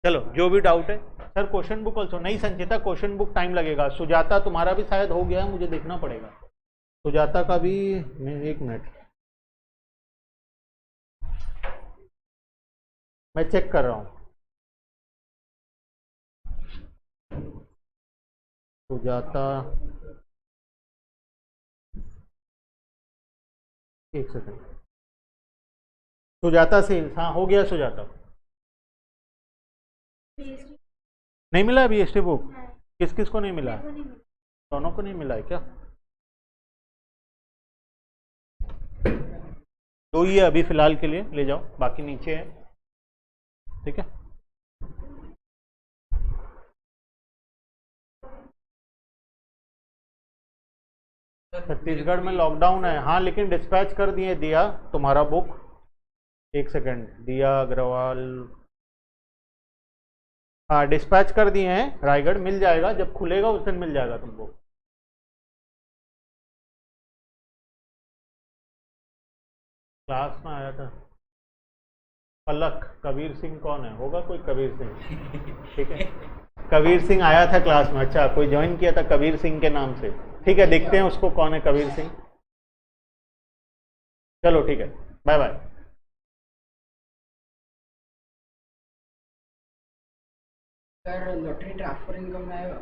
चलो, जो भी डाउट है सर, क्वेश्चन बुक ऑल्सो नहीं। संचिता, क्वेश्चन बुक टाइम लगेगा। सुजाता तुम्हारा भी शायद हो गया है, मुझे देखना पड़ेगा। सुजाता का भी, एक मिनट मैं चेक कर रहा हूँ। सुजाता, एक सेकंड। सुजाता सेल्स, हाँ हो गया सुजाता। नहीं मिला अभी एसटी बुक? किस किस को नहीं मिला? दोनों को नहीं मिला है क्या? तो ये अभी फिलहाल के लिए ले जाओ, बाकी नीचे है। ठीक है, छत्तीसगढ़ में लॉकडाउन है। हाँ लेकिन डिस्पैच कर दिए दिया तुम्हारा बुक। एक सेकंड, दिया अग्रवाल, हाँ डिस्पैच कर दिए हैं। रायगढ़ मिल जाएगा, जब खुलेगा उस दिन मिल जाएगा तुमको। क्लास में आया था पलक। कबीर सिंह कौन है? होगा कोई कबीर सिंह। ठीक है, कबीर सिंह आया था क्लास में। अच्छा, कोई ज्वाइन किया था कबीर सिंह के नाम से। ठीक है, देखते हैं उसको कौन है कबीर सिंह। चलो ठीक है, bye bye. Sir lottery transfer income में आएगा?